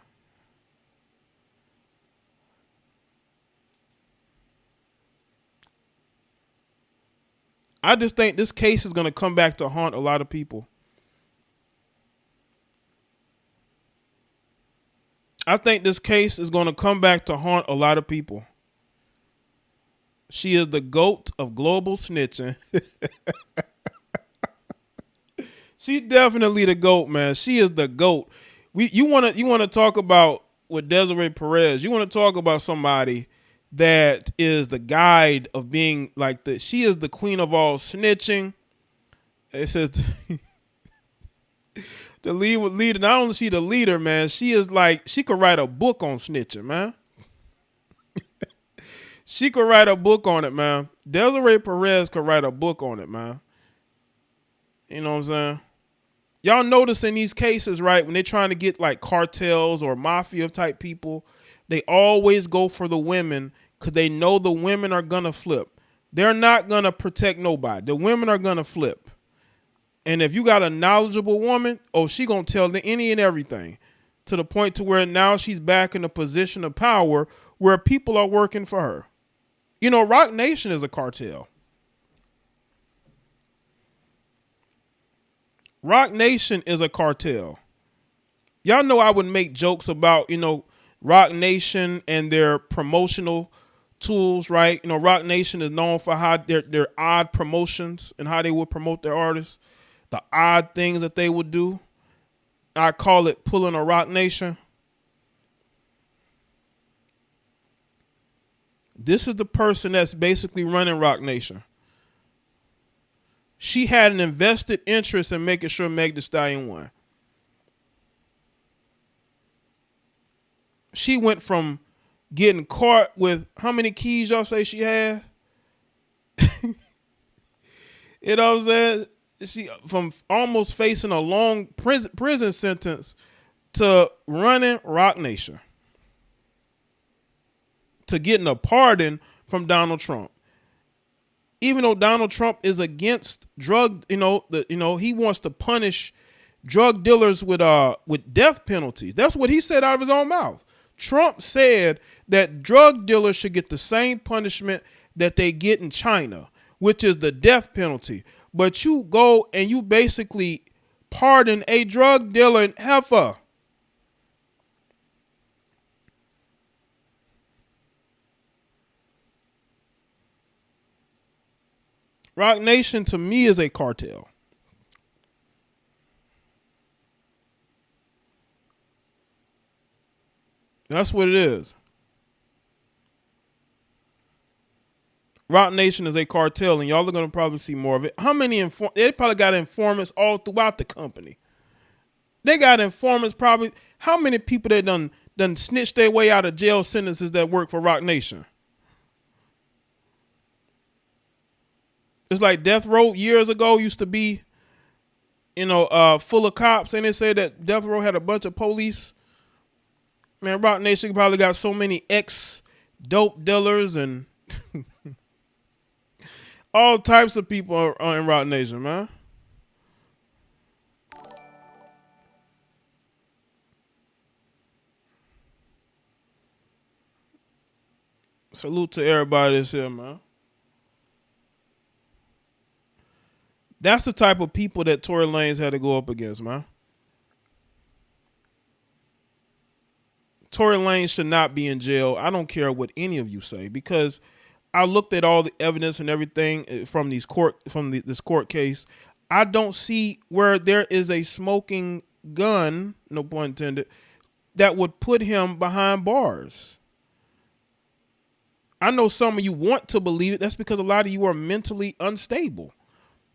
I just think this case is going to come back to haunt a lot of people. I think this case is going to come back to haunt a lot of people. She is the GOAT of global snitching. She definitely the GOAT, man. She is the GOAT. You want to talk about with Desiree Perez. You want to talk about somebody that is the guide of being like she is the queen of all snitching. It says the leader. Not only is she the leader, man, she is like, she could write a book on snitching, man. She could write a book on it, man. Desiree Perez could write a book on it, man. You know what I'm saying? Y'all notice in these cases, right, when they're trying to get like cartels or mafia type people, they always go for the women because they know the women are going to flip. They're not going to protect nobody. The women are going to flip. And if you got a knowledgeable woman, she going to tell any and everything, to the point to where now she's back in a position of power where people are working for her. You know, Rock Nation is a cartel. Rock Nation is a cartel. Y'all know I would make jokes about, Rock Nation and their promotional tools, right? Rock Nation is known for how their odd promotions and how they would promote their artists, the odd things that they would do. I call it pulling a Rock Nation. This is the person that's basically running Rock Nation. She had an invested interest in making sure Meg Thee Stallion won. She went from getting caught with how many keys y'all say she had? You know what I'm saying? She from almost facing a long prison sentence to running Rock Nation, to getting a pardon from Donald Trump. Even though Donald Trump is against drug, he wants to punish drug dealers with death penalties. That's what he said out of his own mouth. Trump said that drug dealers should get the same punishment that they get in China, which is the death penalty. But you go and you basically pardon a drug dealer in heifer. Rock Nation to me is a cartel. That's what it is. Rock Nation is a cartel, and y'all are going to probably see more of it. How many they probably got informants all throughout the company. They got informants probably. How many people that done snitched their way out of jail sentences that work for Rock Nation? It's like Death Row years ago used to be, full of cops, and they said that Death Row had a bunch of police. Man, Rock Nation probably got so many ex-dope dealers and all types of people are in Rock Nation, man. Salute to everybody that's here, man. That's the type of people that Tory Lanez had to go up against, man. Tory Lanez should not be in jail. I don't care what any of you say, because I looked at all the evidence and everything from this court case. I don't see where there is a smoking gun, no pun intended, that would put him behind bars. I know some of you want to believe it. That's because a lot of you are mentally unstable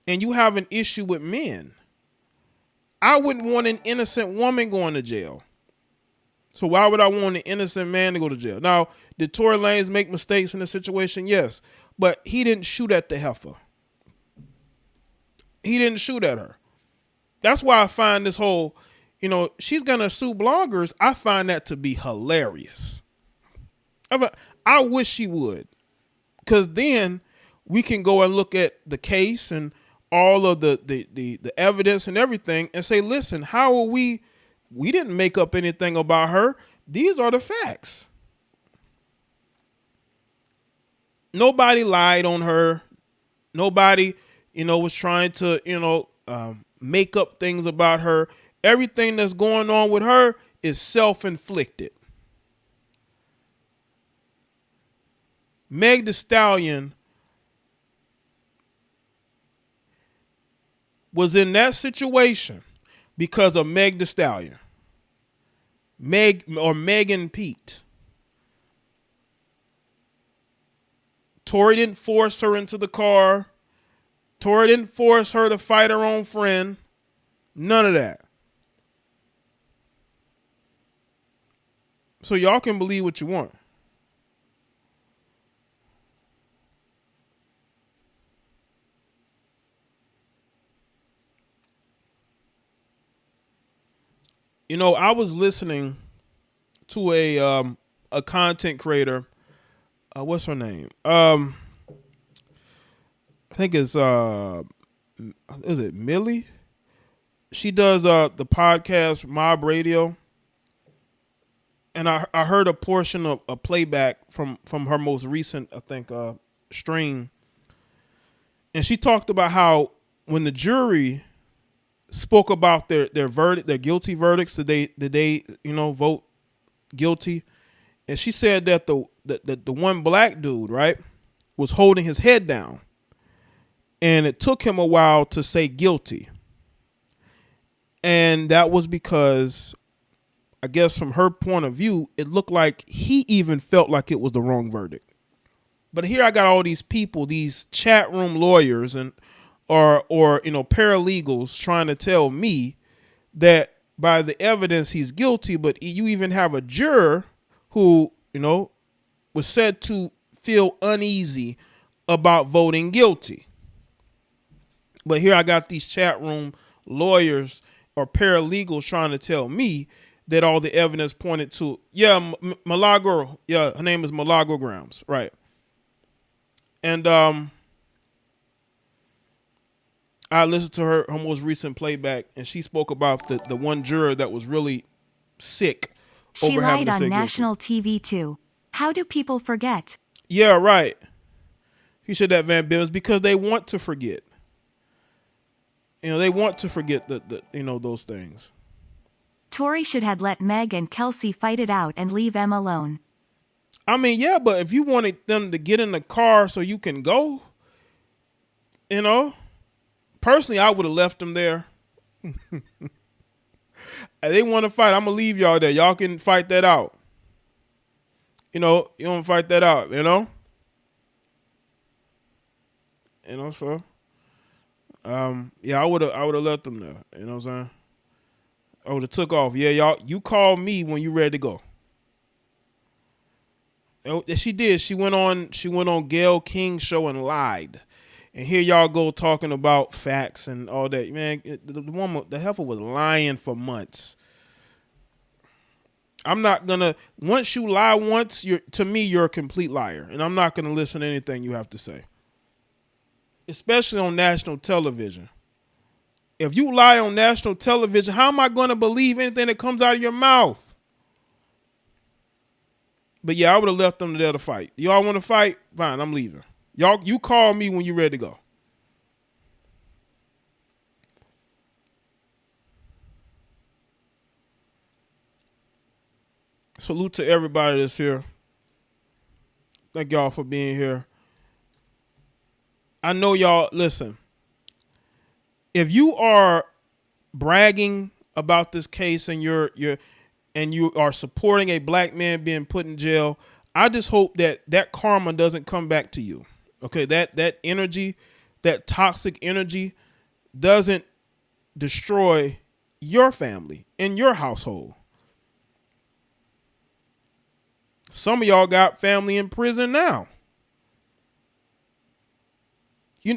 and you have an issue with men. I wouldn't want an innocent woman going to jail. So why would I want an innocent man to go to jail? Now, did Tory Lanez make mistakes in the situation? Yes. But he didn't shoot at the heifer. He didn't shoot at her. That's why I find this whole, she's going to sue bloggers. I find that to be hilarious. I wish she would. Because then we can go and look at the case and all of the evidence and everything and say, listen, how are we didn't make up anything about her. These are the facts. Nobody lied on her. Nobody, was trying to, make up things about her. Everything that's going on with her is self-inflicted. Meg Thee Stallion was in that situation because of Meg Thee Stallion. Megan Pete. Tory didn't force her into the car. Tory didn't force her to fight her own friend. None of that. So y'all can believe what you want. I was listening to a content creator. What's her name? I think it's is it Millie? She does the podcast Mob Radio, and I heard a portion of a playback from her most recent, I think, stream, and she talked about how when the jury spoke about their verdict, their guilty verdicts, did they vote guilty, and she said that the one black dude, right, was holding his head down, and it took him a while to say guilty, and that was because, I guess from her point of view, it looked like he even felt like it was the wrong verdict. But here I got all these people, these chat room lawyers and or paralegals trying to tell me that by the evidence he's guilty, but you even have a juror who, was said to feel uneasy about voting guilty. But here I got these chat room lawyers or paralegals trying to tell me that all the evidence pointed to, Milagro, her name is Milagro Grams, right? And I listened to her most recent playback, and she spoke about the one juror that was really sick She over having lied to say on guilty. national TV too. How do people forget? Yeah, right. He said that, Van Bibbins, because they want to forget. They want to forget those things. Tory should have let Meg and Kelsey fight it out and leave Em alone. I mean, yeah, but if you wanted them to get in the car so you can go, personally, I would have left them there. They want to fight, I'm going to leave y'all there. Y'all can fight that out. You want to fight that out, so I would have left them there. You know what I'm saying? I would have took off. Yeah, y'all, you call me when you ready to go. She did. She went on Gayle King's show and lied. And here y'all go talking about facts and all that. Man, the woman, the heifer was lying for months. I'm not gonna, once you lie once, to me, you're a complete liar. And I'm not gonna listen to anything you have to say. Especially on national television. If you lie on national television, how am I going to believe anything that comes out of your mouth? But yeah, I would have left them there to fight. Y'all want to fight? Fine, I'm leaving. Y'all, you call me when you're ready to go. Salute to everybody that's here. Thank y'all for being here. I know y'all, listen, if you are bragging about this case and you are supporting a black man being put in jail, I just hope that karma doesn't come back to you. Okay, that energy, that toxic energy doesn't destroy your family and your household. Some of y'all got family in prison now.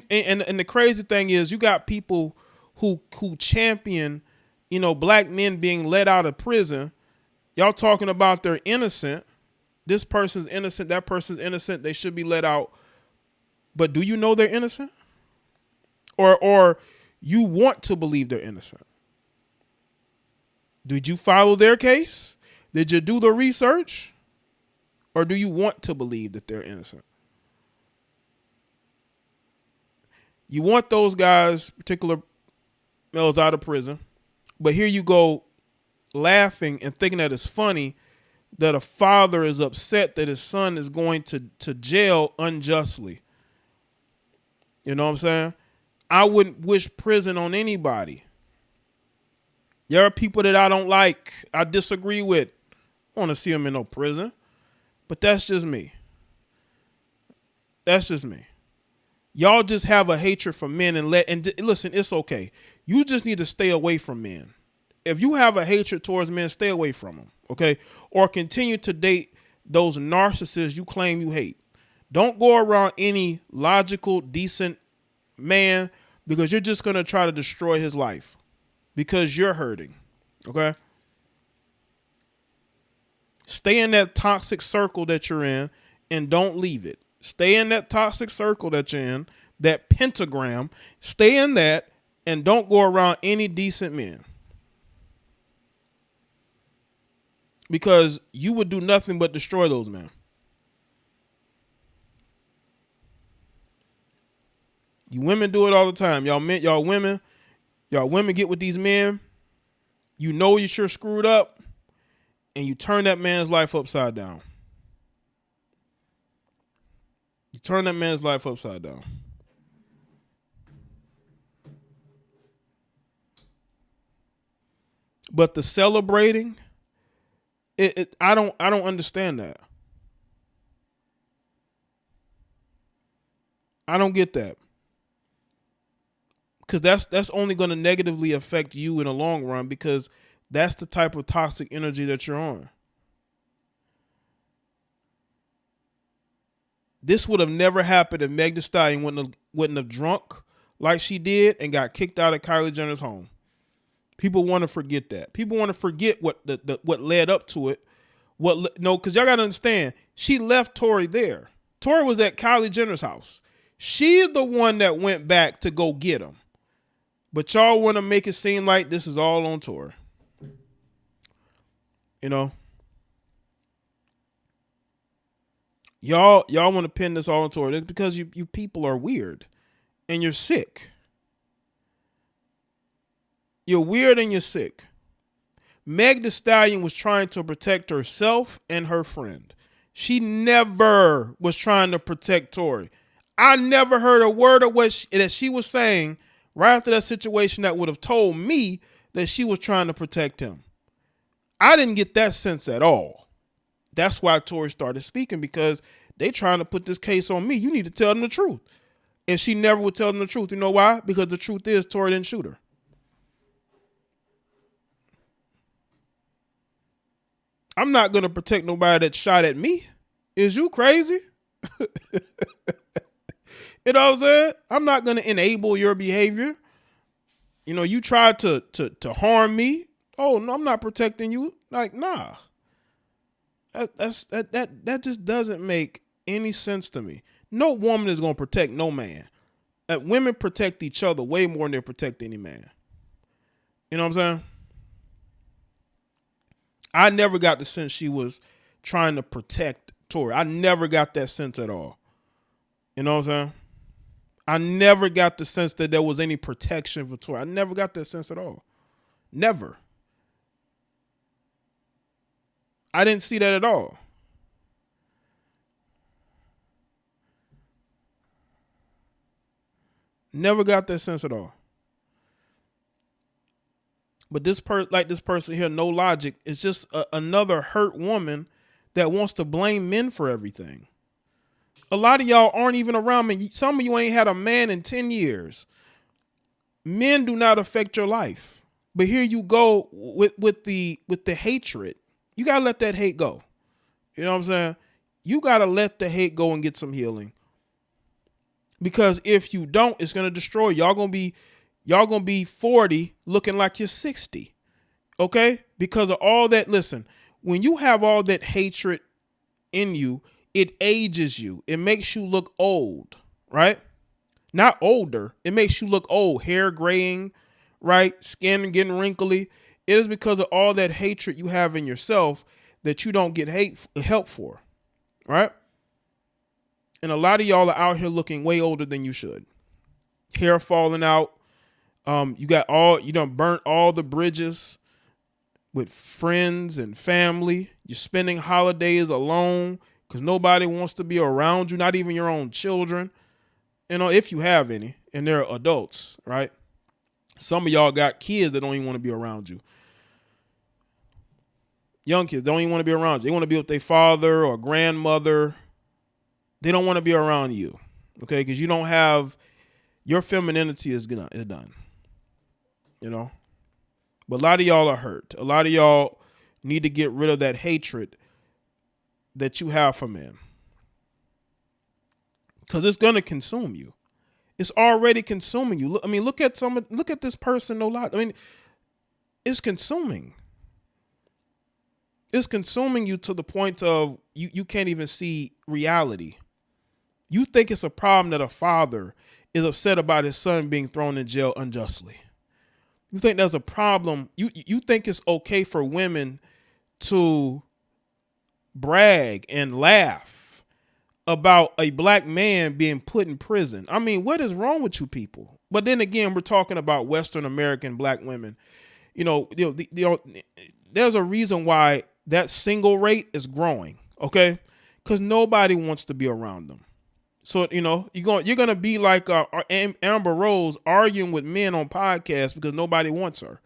And the crazy thing is, you got people who champion, black men being let out of prison. Y'all talking about they're innocent. This person's innocent. That person's innocent. They should be let out. But do you know they're innocent? Or you want to believe they're innocent? Did you follow their case? Did you do the research? Or do you want to believe that they're innocent? You want those guys, particular males, out of prison, but here you go laughing and thinking that it's funny that a father is upset that his son is going to jail unjustly. You know what I'm saying? I wouldn't wish prison on anybody. There are people that I don't like, I disagree with. I want to see them in no prison. But that's just me. That's just me. Y'all just have a hatred for men and listen, it's okay. You just need to stay away from men. If you have a hatred towards men, stay away from them, okay? Or continue to date those narcissists you claim you hate. Don't go around any logical, decent man because you're just going to try to destroy his life because you're hurting, okay? Stay in that toxic circle that you're in and don't leave it. Stay in that toxic circle that you're in, that pentagram. Stay in that and don't go around any decent men. Because you would do nothing but destroy those men. You women do it all the time. Y'all women get with these men. You know you're screwed up and you turn that man's life upside down. You turn that man's life upside down. But the celebrating, I don't understand that. I don't get that. Because that's only going to negatively affect you in the long run, because that's the type of toxic energy that you're on. This would have never happened if Meg Thee Stallion wouldn't have drunk like she did and got kicked out of Kylie Jenner's home. People want to forget that. People want to forget what what led up to it. Because y'all got to understand, she left Tory there. Tory was at Kylie Jenner's house. She's the one that went back to go get him. But y'all want to make it seem like this is all on Tory. You know? Y'all want to pin this all on Tory. That's because you people are weird and you're sick. You're weird and you're sick. Meg Thee Stallion was trying to protect herself and her friend. She never was trying to protect Tory. I never heard a word of that she was saying right after that situation that would have told me that she was trying to protect him. I didn't get that sense at all. That's why Tory started speaking, because they trying to put this case on me. You need to tell them the truth. And she never would tell them the truth. You know why? Because the truth is Tory didn't shoot her. I'm not going to protect nobody that shot at me. Is you crazy? You know what I'm saying? I'm not going to enable your behavior. You know, you tried to harm me. Oh, no, I'm not protecting you. Like, nah. That just doesn't make any sense to me. No woman is going to protect no man. Women protect each other way more than they protect any man. You know what I'm saying? I never got the sense she was trying to protect Tory. I never got that sense at all. You know what I'm saying? I never got the sense that there was any protection for Tory. I never got that sense at all. Never. I didn't see that at all. Never got that sense at all. But this person here, No Logic, is just another hurt woman that wants to blame men for everything. A lot of y'all aren't even around me. Some of you ain't had a man in 10 years. Men do not affect your life. But here you go with the hatred. You got to let that hate go. You know what I'm saying? You got to let the hate go and get some healing. Because if you don't, it's going to destroy you. Y'all going to be 40 looking like you're 60. Okay? Because of all that. Listen, when you have all that hatred in you, it ages you. It makes you look old, right? Not older. It makes you look old. Hair graying, right? Skin getting wrinkly. It is because of all that hatred you have in yourself that you don't get help for, right? And a lot of y'all are out here looking way older than you should. Hair falling out. You done burnt all the bridges with friends and family. You're spending holidays alone because nobody wants to be around you, not even your own children. You know, if you have any, and they're adults, right? Some of y'all got kids that don't even want to be around you. Young kids don't even want to be around you. They want to be with their father or grandmother. They don't want to be around you, okay? Because you don't have, your femininity is done, you know? But a lot of y'all are hurt. A lot of y'all need to get rid of that hatred that you have for men. Because it's going to consume you. It's already consuming you. Look at this person, No Lie. It's consuming. It's consuming you to the point of you can't even see reality. You think it's a problem that a father is upset about his son being thrown in jail unjustly. You think there's a problem. You think it's okay for women to brag and laugh about a black man being put in prison. What is wrong with you people? But then again, we're talking about Western American black women. There's a reason why that single rate is growing, okay? Because nobody wants to be around them. So, you're going to be like Amber Rose arguing with men on podcasts because nobody wants her.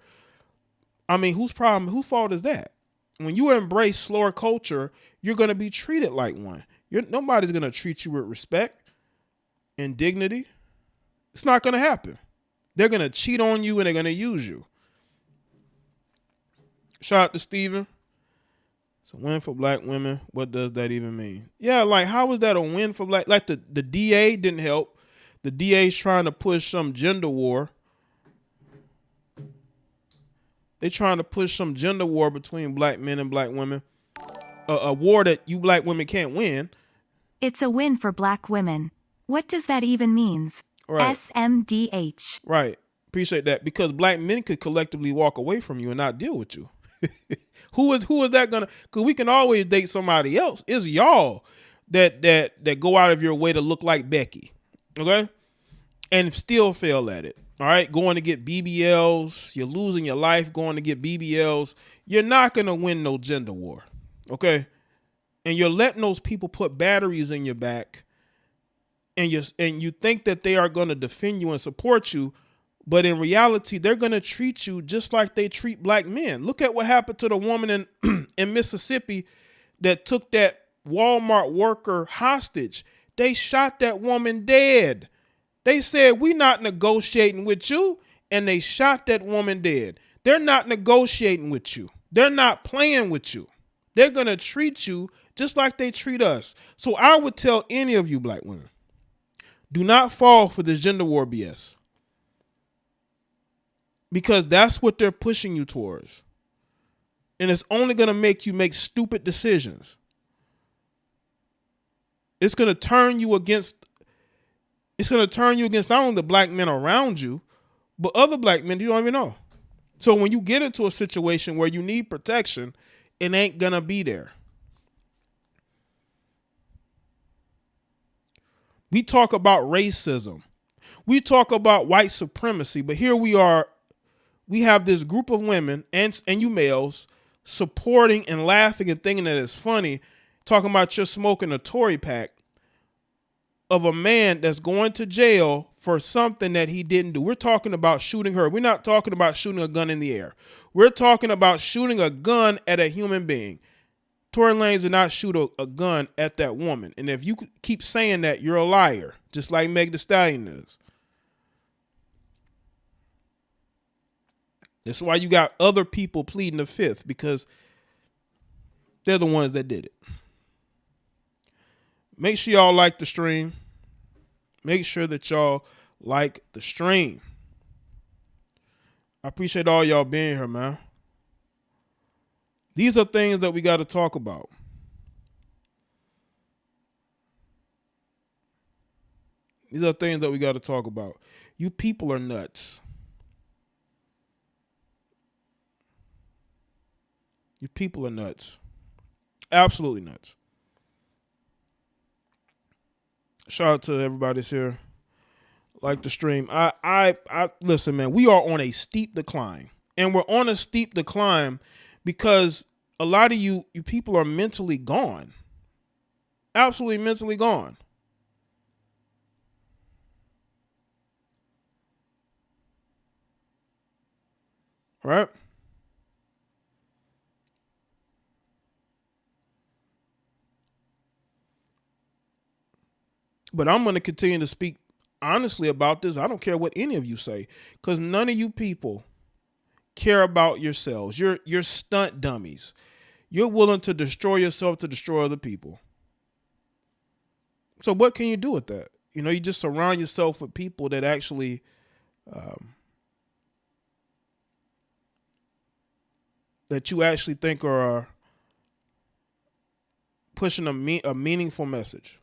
Whose fault is that? When you embrace slower culture, you're going to be treated like one. Nobody's going to treat you with respect. and dignity, it's not going to happen. They're going to cheat on you and they're going to use you. Shout out to Steven. It's a win for black women. What does that even mean? Yeah, like how is that a win for black? Like the DA didn't help. The DA's trying to push some gender war. They're trying to push some gender war between black men and black women. A war that you black women can't win. It's a win for black women. What does that even mean? Right. SMDH. Right. Appreciate that. Because black men could collectively walk away from you and not deal with you. Who is that gonna? Because we can always date somebody else. It's y'all that go out of your way to look like Becky, okay, and still fail at it. All right, going to get BBLs, you're losing your life going to get BBLs. You're not gonna win no gender war, okay, and you're letting those people put batteries in your back, and you think that they are gonna defend you and support you. But in reality, they're going to treat you just like they treat black men. Look at what happened to the woman in Mississippi that took that Walmart worker hostage. They shot that woman dead. They said, "We're not negotiating with you." And they shot that woman dead. They're not negotiating with you. They're not playing with you. They're going to treat you just like they treat us. So I would tell any of you black women, do not fall for this gender war BS. Because that's what they're pushing you towards. And it's only going to make you make stupid decisions. It's going to turn you against not only the black men around you, but other black men you don't even know. So when you get into a situation where you need protection, it ain't going to be there. We talk about racism. We talk about white supremacy, but here we are. We have this group of women and you males supporting and laughing and thinking that it's funny, talking about you're smoking a Tory pack of a man that's going to jail for something that he didn't do. We're talking about shooting her. We're not talking about shooting a gun in the air. We're talking about shooting a gun at a human being. Tory Lanez did not shoot a gun at that woman. And if you keep saying that, you're a liar, just like Meg Thee Stallion is. That's why you got other people pleading the fifth, because they're the ones that did it. Make sure y'all like the stream. Make sure that y'all like the stream. I appreciate all y'all being here, man. These are things that we got to talk about. These are things that we got to talk about. You people are nuts. You people are nuts. Absolutely nuts. Shout out to everybody that's here. Like the stream. I listen, man, we are on a steep decline. And we're on a steep decline because a lot of you people are mentally gone. Absolutely mentally gone. Right? But I'm going to continue to speak honestly about this. I don't care what any of you say, because none of you people care about yourselves. You're stunt dummies. You're willing to destroy yourself to destroy other people. So what can you do with that? You know, you just surround yourself with people that actually that you actually think are pushing a meaningful message.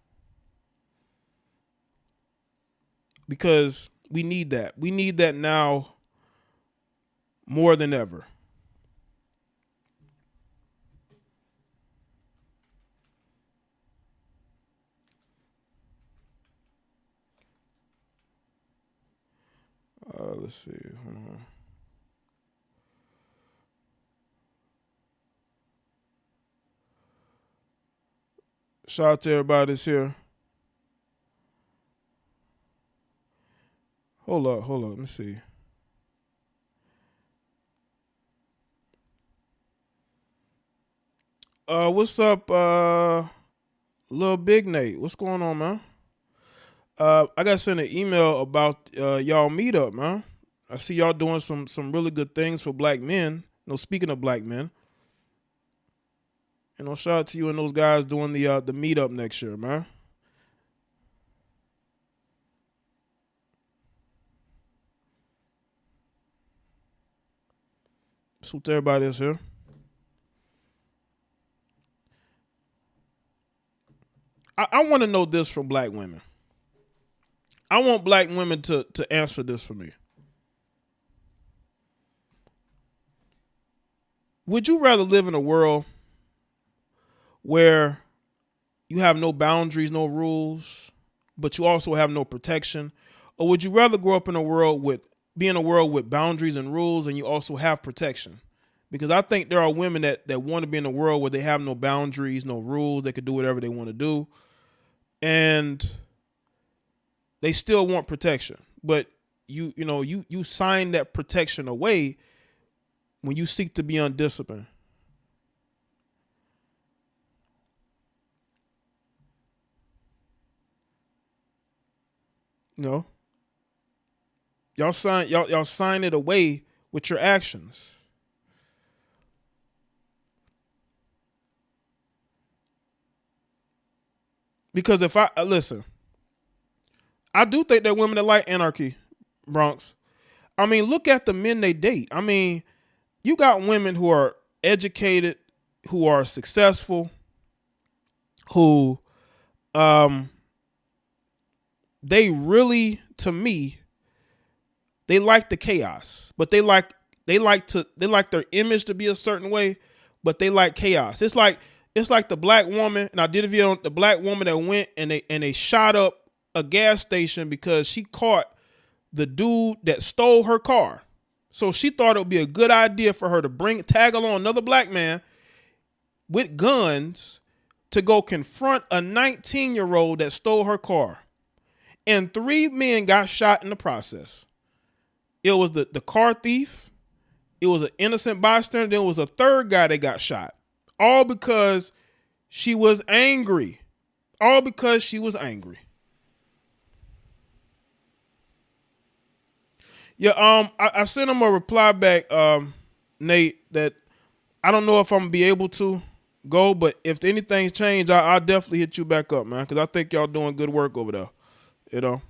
Because we need that. We need that now more than ever. Let's see. Shout out to everybody that's here. Hold up. Let me see. What's up, Lil Big Nate? What's going on, man? I got sent an email about y'all meetup, man. I see y'all doing some really good things for black men. No, speaking of black men, shout out to you and those guys doing the meetup next year, man. Salute to everybody that's here. I want to know this from black women. I want black women to answer this for me. Would you rather live in a world where you have no boundaries, no rules, but you also have no protection? Or would you rather grow up in a world with boundaries and rules and you also have protection? Because I think there are women that want to be in a world where they have no boundaries, no rules, they could do whatever they want to do, and they still want protection. But you sign that protection away when you seek to be undisciplined. Y'all sign it away with your actions. Because if I listen, I do think that women that like anarchy, Bronx. I mean, look at the men they date. I mean, you got women who are educated, who are successful, who they really, to me, they like the chaos, but they like their image to be a certain way, but they like chaos. It's like the black woman, and I did a video on the black woman that went and they shot up a gas station because she caught the dude that stole her car. So she thought it would be a good idea for her to tag along another black man with guns to go confront a 19-year-old that stole her car. And 3 men got shot in the process. It was the car thief, it was an innocent bystander, then it was a third guy that got shot. All because she was angry. All because she was angry. Yeah, I sent him a reply back, Nate, that I don't know if I'm gonna be able to go, but if anything's changed, I'll definitely hit you back up, man, because I think y'all doing good work over there.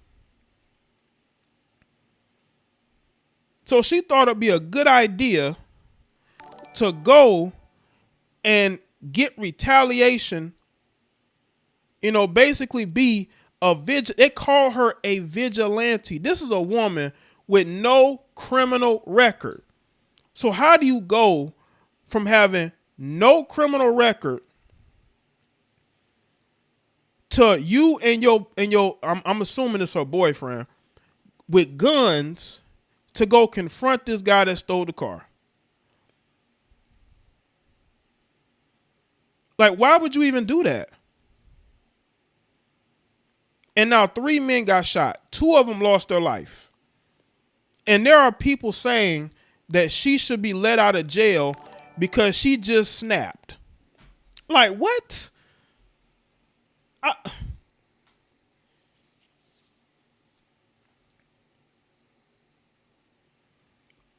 So she thought it'd be a good idea to go and get retaliation, basically be they call her a vigilante. This is a woman with no criminal record. So how do you go from having no criminal record to you and your I'm assuming it's her boyfriend with guns to go confront this guy that stole the car? Like, why would you even do that? And now 3 men got shot. 2 of them lost their life. And there are people saying that she should be let out of jail because she just snapped. Like, what?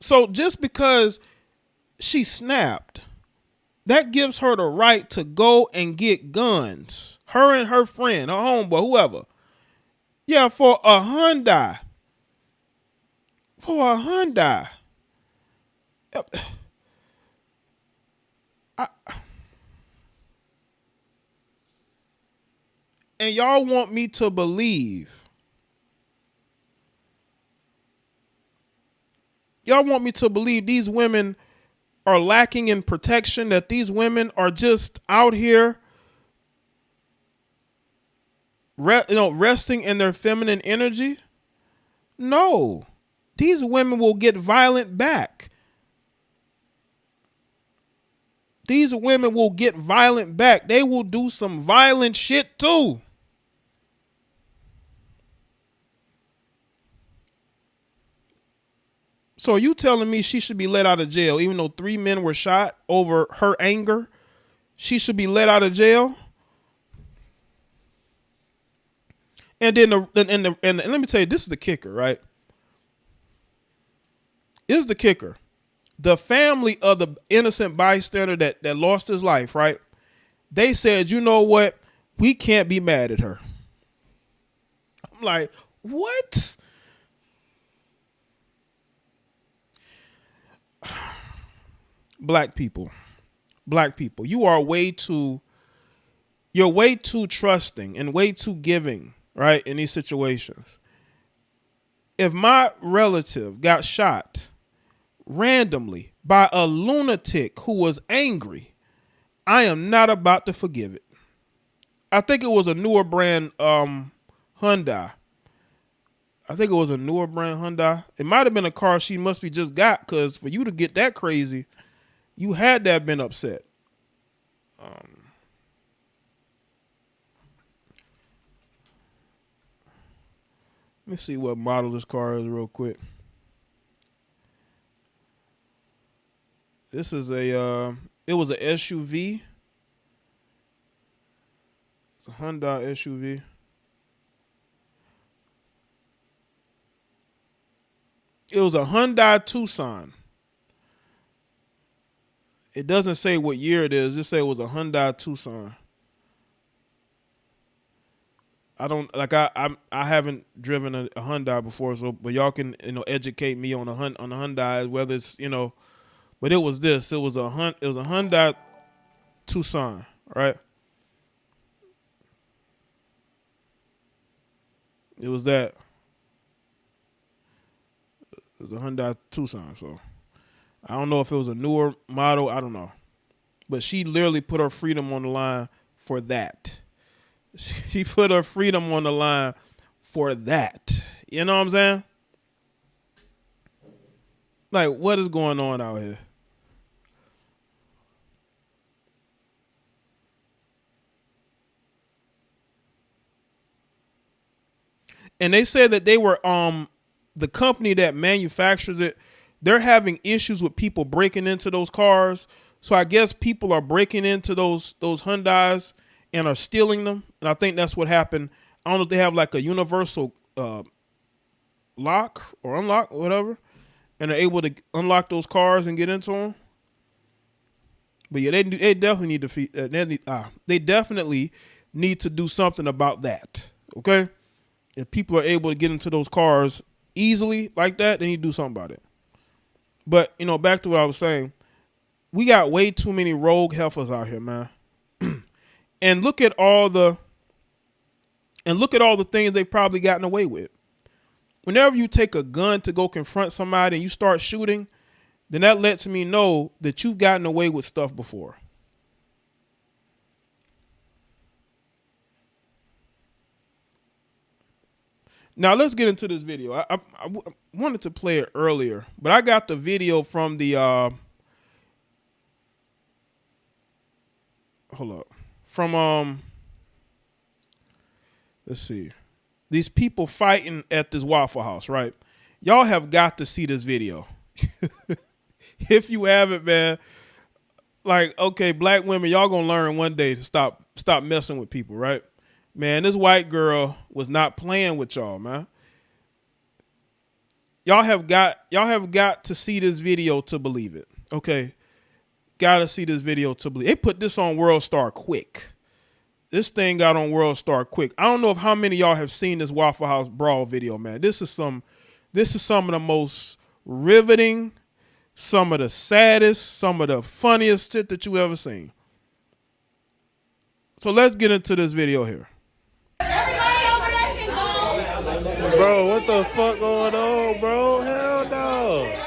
So just because she snapped, that gives her the right to go and get guns. Her and her friend, her homeboy, whoever. Yeah, for a Hyundai. For a Hyundai. And y'all want me to believe. Y'all want me to believe these women are lacking in protection, that these women are just out here resting in their feminine energy? No. These women will get violent back. These women will get violent back. They will do some violent shit too. So are you telling me she should be let out of jail even though 3 men were shot over her anger? She should be let out of jail? And then and let me tell you, this is the kicker, right? This is the kicker. The family of the innocent bystander that lost his life, right? They said, you know what? We can't be mad at her. I'm like, what? Black people, you're way too trusting and way too giving, right? In these situations. If my relative got shot randomly by a lunatic who was angry, I am not about to forgive it. I think it was a newer brand Hyundai. It might have been a car she must be just got, because for you to get that crazy, you had to have been upset. Let me see what model this car is real quick. This is it was a SUV. It's a Hyundai SUV. It was a Hyundai Tucson. It doesn't say what year it is. Just say it was a Hyundai Tucson. I haven't driven a Hyundai before, so but y'all can educate me on a Hyundai, whether it's but it was this. It was a Hyundai Tucson, right? It was that. It was a Hyundai Tucson, so I don't know if it was a newer model. I don't know. But she literally put her freedom on the line for that. She put her freedom on the line for that. You know what I'm saying? Like, what is going on out here? And they said that they were the company that manufactures it, they're having issues with people breaking into those cars. So I guess people are breaking into those Hyundais and are stealing them. And I think that's what happened. I don't know if they have like a universal lock or unlock or whatever, and are able to unlock those cars and get into them. But yeah, they definitely need to they definitely need to do something about that. Okay, if people are able to get into those cars easily like that, they need to do something about it. But back to what I was saying, we got way too many rogue heifers out here, man. And look at all the things they've probably gotten away with. Whenever you take a gun to go confront somebody and you start shooting, then that lets me know that you've gotten away with stuff before. Now let's get into this video. I wanted to play it earlier, but I got the video from the hold up. From let's see. These people fighting at this Waffle House, right? Y'all have got to see this video. If you haven't, man, like, okay, black women, y'all gonna learn one day to stop messing with people, right? Man, this white girl was not playing with y'all, man. Y'all have got to see this video to believe it. Okay. Gotta see this video to believe. They put this on World Star quick. This thing got on World Star quick. I don't know if how many of y'all have seen this Waffle House brawl video, man. This is some of the most riveting, some of the saddest, some of the funniest shit that you ever seen. So let's get into this video here. Bro, what the fuck going on, bro? Hell no.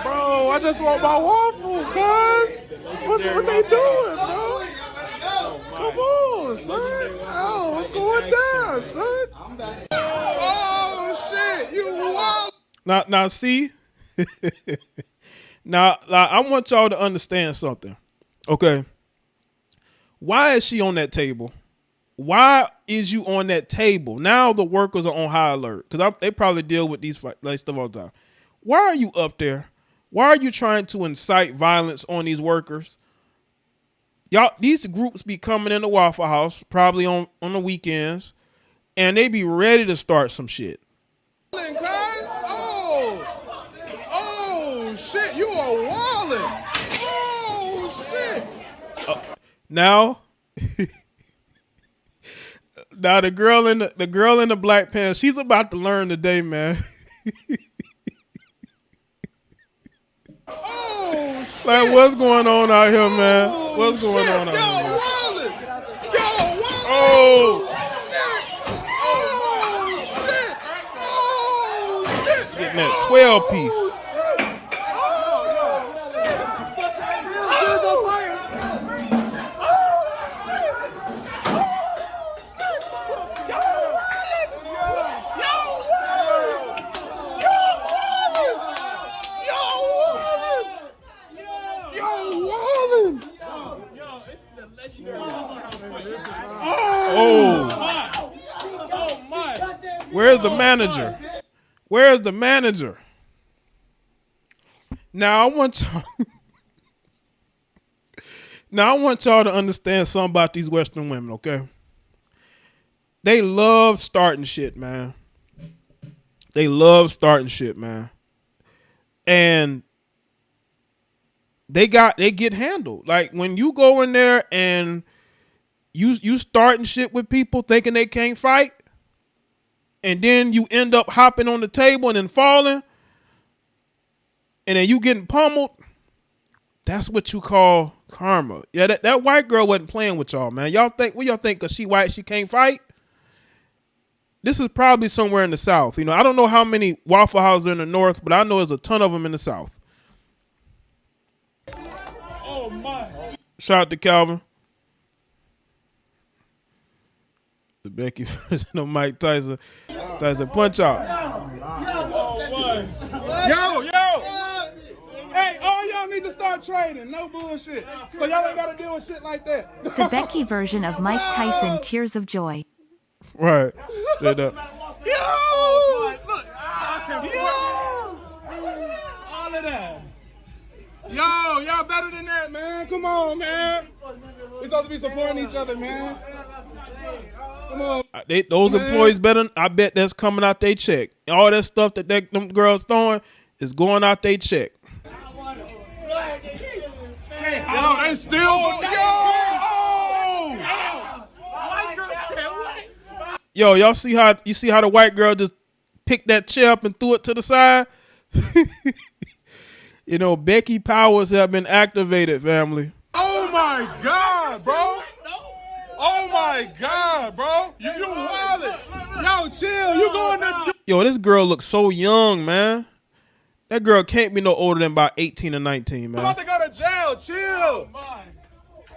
Bro, I just want my waffle, cuz. What they doing, bro? Come on, son. Oh, what's going down, son? Oh, shit, you wild. Now see? Now, I want y'all to understand something, okay? Why is she on that table? Why is you on that table? Now the workers are on high alert because they probably deal with these like stuff all the time. Why are you up there? Why are you trying to incite violence on these workers? Y'all, these groups be coming in the Waffle House probably on the weekends, and they be ready to start some shit. Oh shit, you are wildin'. Oh shit. Now the girl in the black pants, she's about to learn today, man. Oh shit. Like, what's going on out here, man? What's going on out here, man? Oh. Getting that 12 piece. Oh. Where's the manager? Where's the manager? Now I want y'all to understand something about these Western women, okay? They love starting shit, man. They love starting shit, man. And they get handled. Like, when you go in there and you starting shit with people thinking they can't fight, and then you end up hopping on the table and then falling, and then you getting pummeled, that's what you call karma. Yeah, that white girl wasn't playing with y'all, man. Y'all think, what y'all think, because she white, she can't fight? This is probably somewhere in the South. You know, I don't know how many Waffle Houses are in the North, but I know there's a ton of them in the South. Oh, my. Shout out to Calvin. The Becky version of Mike Tyson. Tyson punch out. Yo. Hey, all y'all need to start trading. No bullshit. So y'all ain't got to deal with shit like that. The Becky version of Mike Tyson, Tears of Joy. Right. Straight up. Yo! Look. All of that. Yo, y'all better than that, man. Come on, man. We're supposed to be supporting each other, man. Come on. Those employees better, I bet that's coming out their check. All that stuff that them girls throwing is going out their check. Yo, they still Yo, y'all see how the white girl just picked that chair up and threw it to the side? You know, Becky powers have been activated, family. Oh my God, bro. Oh my God, bro. You wildin'. Yo, chill. You going to... Yo, this girl looks so young, man. That girl can't be no older than about 18 or 19, man. You about to go to jail. Chill.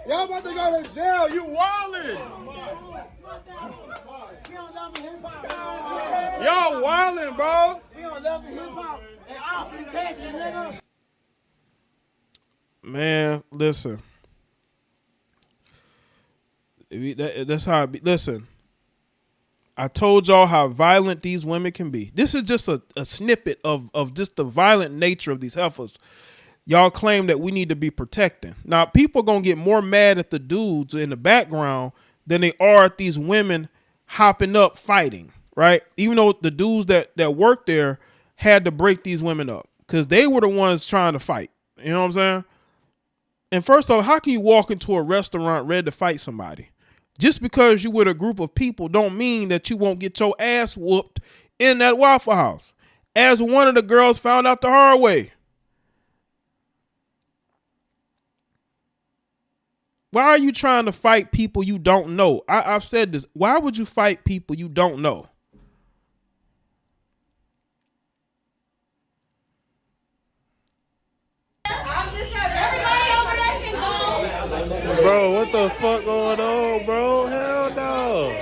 Y'all about to go to jail. You wildin'. Y'all wildin', bro. Man, listen. That's how it be. Listen, I told y'all how violent these women can be. This is just a snippet of just the violent nature of these heifers. Y'all claim that we need to be protecting. Now, people are going to get more mad at the dudes in the background than they are at these women hopping up fighting, right? Even though the dudes that work there had to break these women up because they were the ones trying to fight. You know what I'm saying? And first off, how can you walk into a restaurant ready to fight somebody? Just because you with a group of people don't mean that you won't get your ass whooped in that Waffle House. As one of the girls found out the hard way. Why are you trying to fight people you don't know? I've said this. Why would you fight people you don't know? Bro, what the fuck going on, bro? Hell no.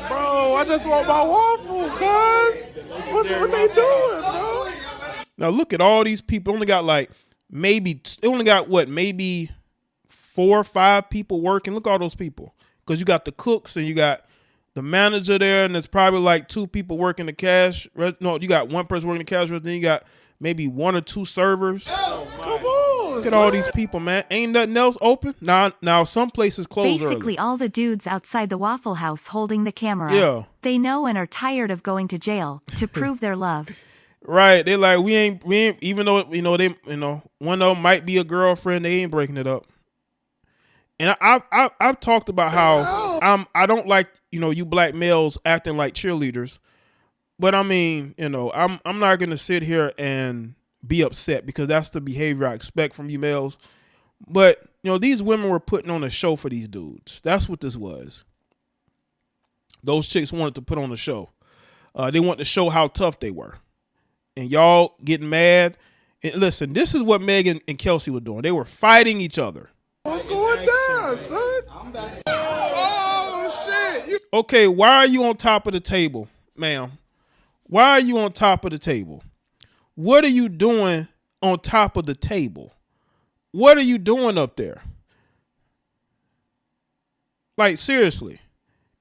Bro, I just want my waffle, cuz. What they doing, bro? Now look at all these people. Only got like maybe 4 or 5 people working. Look at all those people. Because you got the cooks and you got the manager there, and there's probably like 2 people working the cash. No, you got 1 person working the cash register, then you got maybe 1 or 2 servers. Come on, Look at all these people, man. Ain't nothing else open? Now some places close Basically, early. all the dudes outside the Waffle House holding the camera. Yeah. They know and are tired of going to jail to prove their love. Right. They like, we ain't, even though, one of them might be a girlfriend, they ain't breaking it up. And I've talked about how I don't like, you black males acting like cheerleaders. But I mean, I'm not going to sit here and be upset because that's the behavior I expect from you males. But, these women were putting on a show for these dudes. That's what this was. Those chicks wanted to put on a show. They wanted to show how tough they were. And y'all getting mad. And listen, this is what Megan and Kelsey were doing. They were fighting each other. What's going down, son? I'm back. Oh, shit. Okay, why are you on top of the table, ma'am? Why are you on top of the table? What are you doing on top of the table? What are you doing up there? Like, seriously.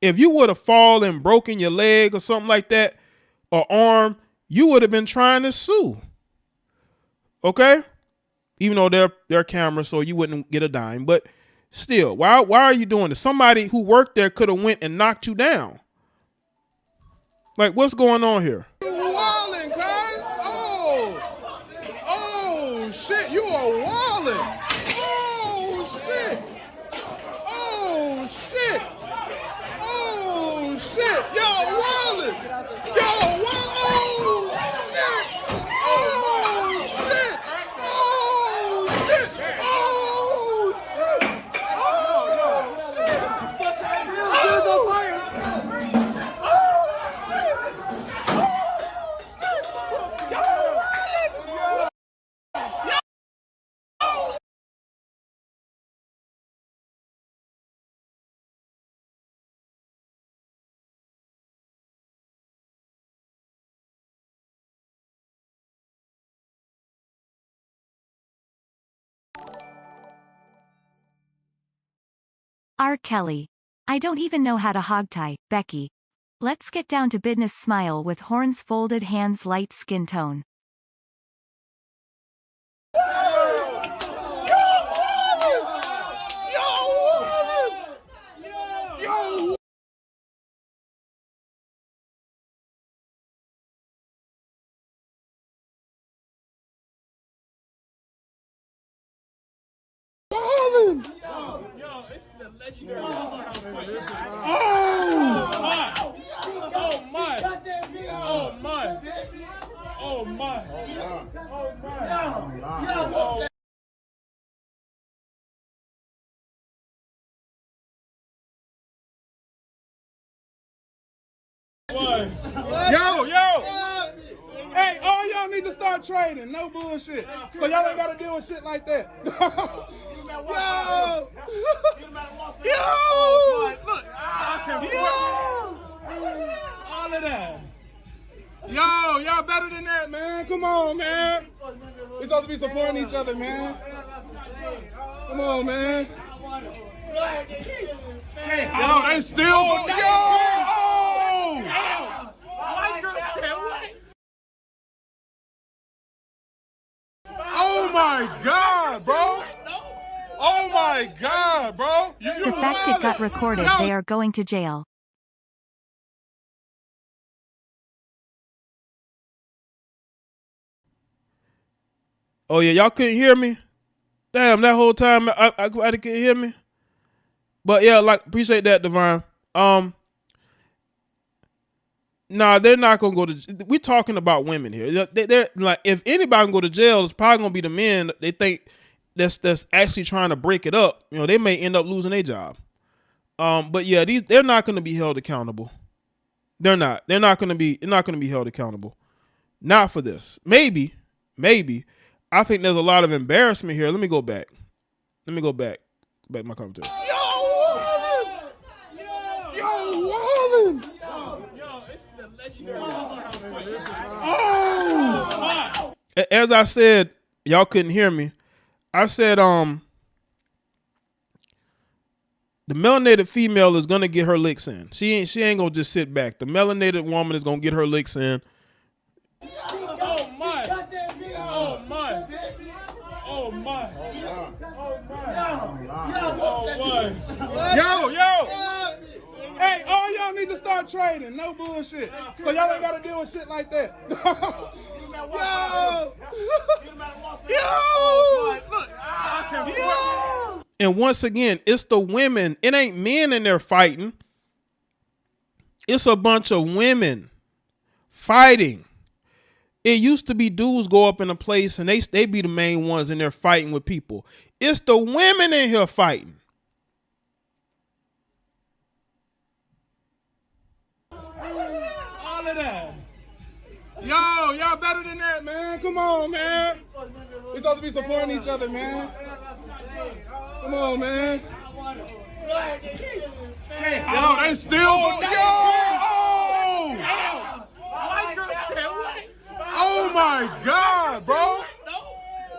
If you would have fallen and broken your leg or something like that, or arm, you would have been trying to sue. Okay? Even though they're cameras, so you wouldn't get a dime. But still, why are you doing this? Somebody who worked there could have went and knocked you down. Like, what's going on here? You wildin', guys. Oh, shit. You are wildin'. Oh, shit. Oh, shit. Oh, shit. Y'all wildin'. Y'all wildin'. Oh, shit. Oh, shit. Oh, shit. Oh, shit. Oh, shit. On fire. R. Kelly. I don't even know how to hogtie, Becky. Let's get down to business. Smile with horns, folded hands, light skin tone. Yo, it's the legendary. Oh my. Oh my. Oh my. Oh my. Yo! Hey, all y'all need to start trading. No bullshit. So y'all ain't gotta deal with shit like that. Yo! Oh, look. All of that. Yo, y'all better than that, man. Come on, man. We're supposed to be supporting each other, man. Come on, man. Yo, they still go. Yo! White girl said what? Oh my God, bro! Oh my God, bro! The fact it got recorded, they are going to jail. Oh yeah, y'all couldn't hear me? Damn, that whole time I couldn't hear me. But yeah, like, appreciate that, Divine. Nah, they're not gonna go to. We're talking about women here. They're like, if anybody can go to jail, it's probably gonna be the men. They think that's actually trying to break it up. They may end up losing their job. But yeah, they're not gonna be held accountable. They're not. They're not gonna be held accountable. Not for this. Maybe. I think there's a lot of embarrassment here. Let me go back. Back to my commentary. Yo, Oh! As I said, y'all couldn't hear me. I said, the melanated female is gonna get her licks in. She ain't gonna just sit back. The melanated woman is gonna get her licks in. Oh my! Oh my! Oh my! Yo. Hey, all y'all need to start trading. No bullshit. So y'all ain't got to deal with shit like that. Yo. And once again, it's the women. It ain't men in there fighting. It's a bunch of women fighting. It used to be dudes go up in a place and they be the main ones in there fighting with people. It's the women in here fighting. All of that. Yo, y'all better than that, man. Come on, man. We supposed to be supporting each other, man. Come on, man. Yo, they still go. Yo! White girl said what? Oh my God, bro.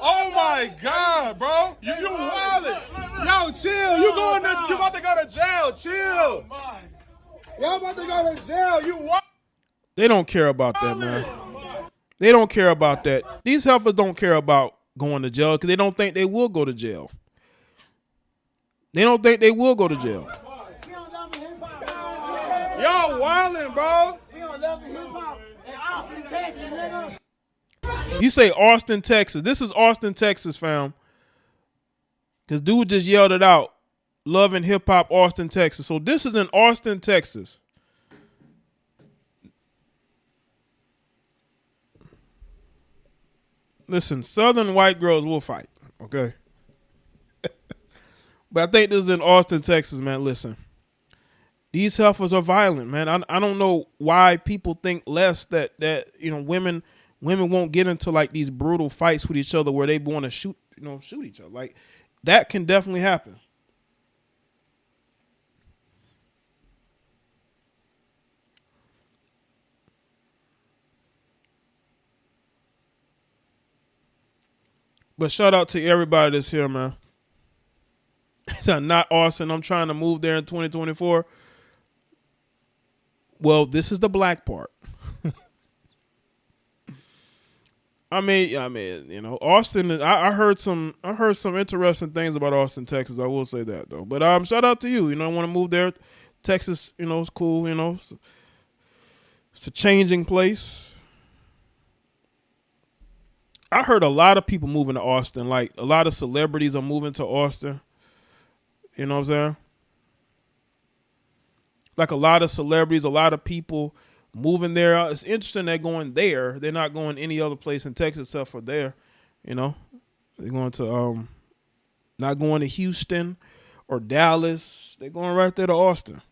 Oh my God, bro. You wildin'. Yo, chill. You about to go to jail. Chill. Y'all about to go to jail. You what? They don't care about that, man. They don't care about that. These heifers don't care about going to jail because they don't think they will go to jail. They don't think they will go to jail. Y'all wildin', bro. You say Austin, Texas. This is Austin, Texas, fam. Because dude just yelled it out. Loving hip hop, Austin, Texas. So this is in Austin, Texas. Listen, Southern white girls will fight, okay? But I think this is in Austin, Texas, man. Listen, these heifers are violent, man. I don't know why people think less that you know women won't get into like these brutal fights with each other where they want to shoot each other. Like that can definitely happen. But shout out to everybody that's here, man. It's not Austin. I'm trying to move there in 2024. Well, this is the black part. I mean, you know, Austin. I heard some interesting things about Austin, Texas. I will say that though. But shout out to you. You know, I want to move there. Texas, you know, it's cool. You know, it's a changing place. I heard a lot of people moving to Austin. Like a lot of celebrities are moving to Austin. You know what I'm saying? Like a lot of celebrities, a lot of people moving there. It's interesting they're going there. They're not going any other place in Texas except for there. You know, they're going to not going to Houston or Dallas. They're going right there to Austin.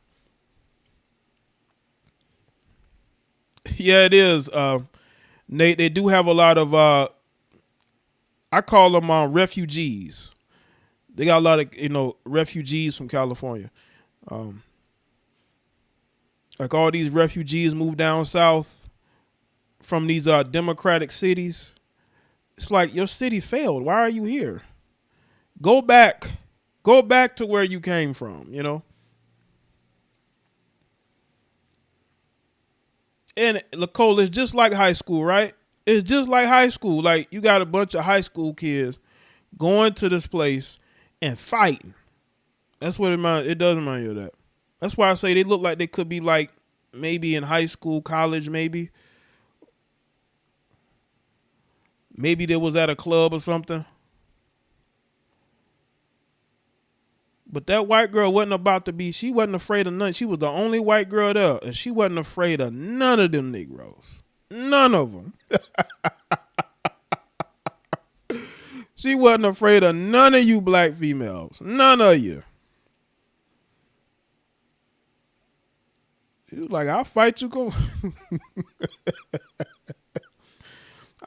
Yeah, it is. Nate, they do have a lot of I call them refugees. They got a lot of, you know, refugees from California. Like all these refugees moved down south from these democratic cities. It's like your city failed. Why are you here? Go back to where you came from, you know? And Lacole, it's just like high school, right? It's just like high school. Like you got a bunch of high school kids going to this place and fighting. That's what it does remind you of that. That's why I say they look like they could be like maybe in high school, college, maybe. Maybe they was at a club or something. But that white girl she wasn't afraid of none. She was the only white girl there. And she wasn't afraid of none of them Negroes. None of them. She wasn't afraid of none of you black females. None of you. She was like, I'll fight you. Go.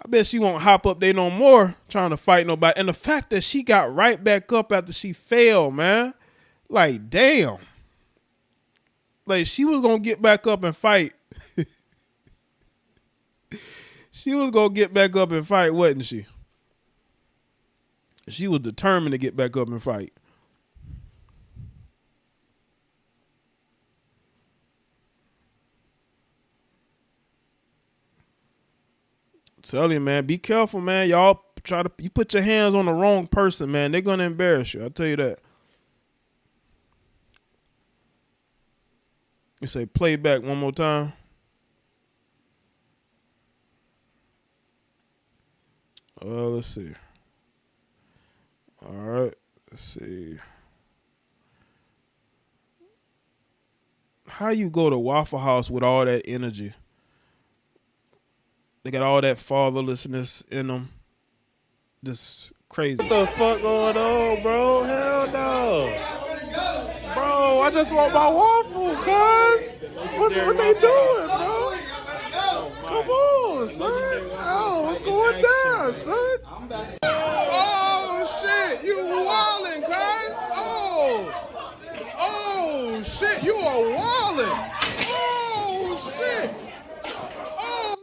I bet she won't hop up there no more trying to fight nobody. And the fact that she got right back up after she failed, man. Like, damn. Like, she was going to get back up and fight. She was going to get back up and fight, wasn't she? She was determined to get back up and fight. Tell you, man, be careful, man. Y'all you put your hands on the wrong person, man. They're going to embarrass you. I'll tell you that. You say play back one more time. Let's see. All right, let's see. How you go to Waffle House with all that energy? They got all that fatherlessness in them. Just crazy. What the fuck going on, bro? Hell no. Bro, I just want my waffle, cuz. What they doing, bro? Come on, son. Oh, what's going down, son? Oh, shit. You wildin', cuz. Oh, shit. You are wildin'. Oh, shit. Oh.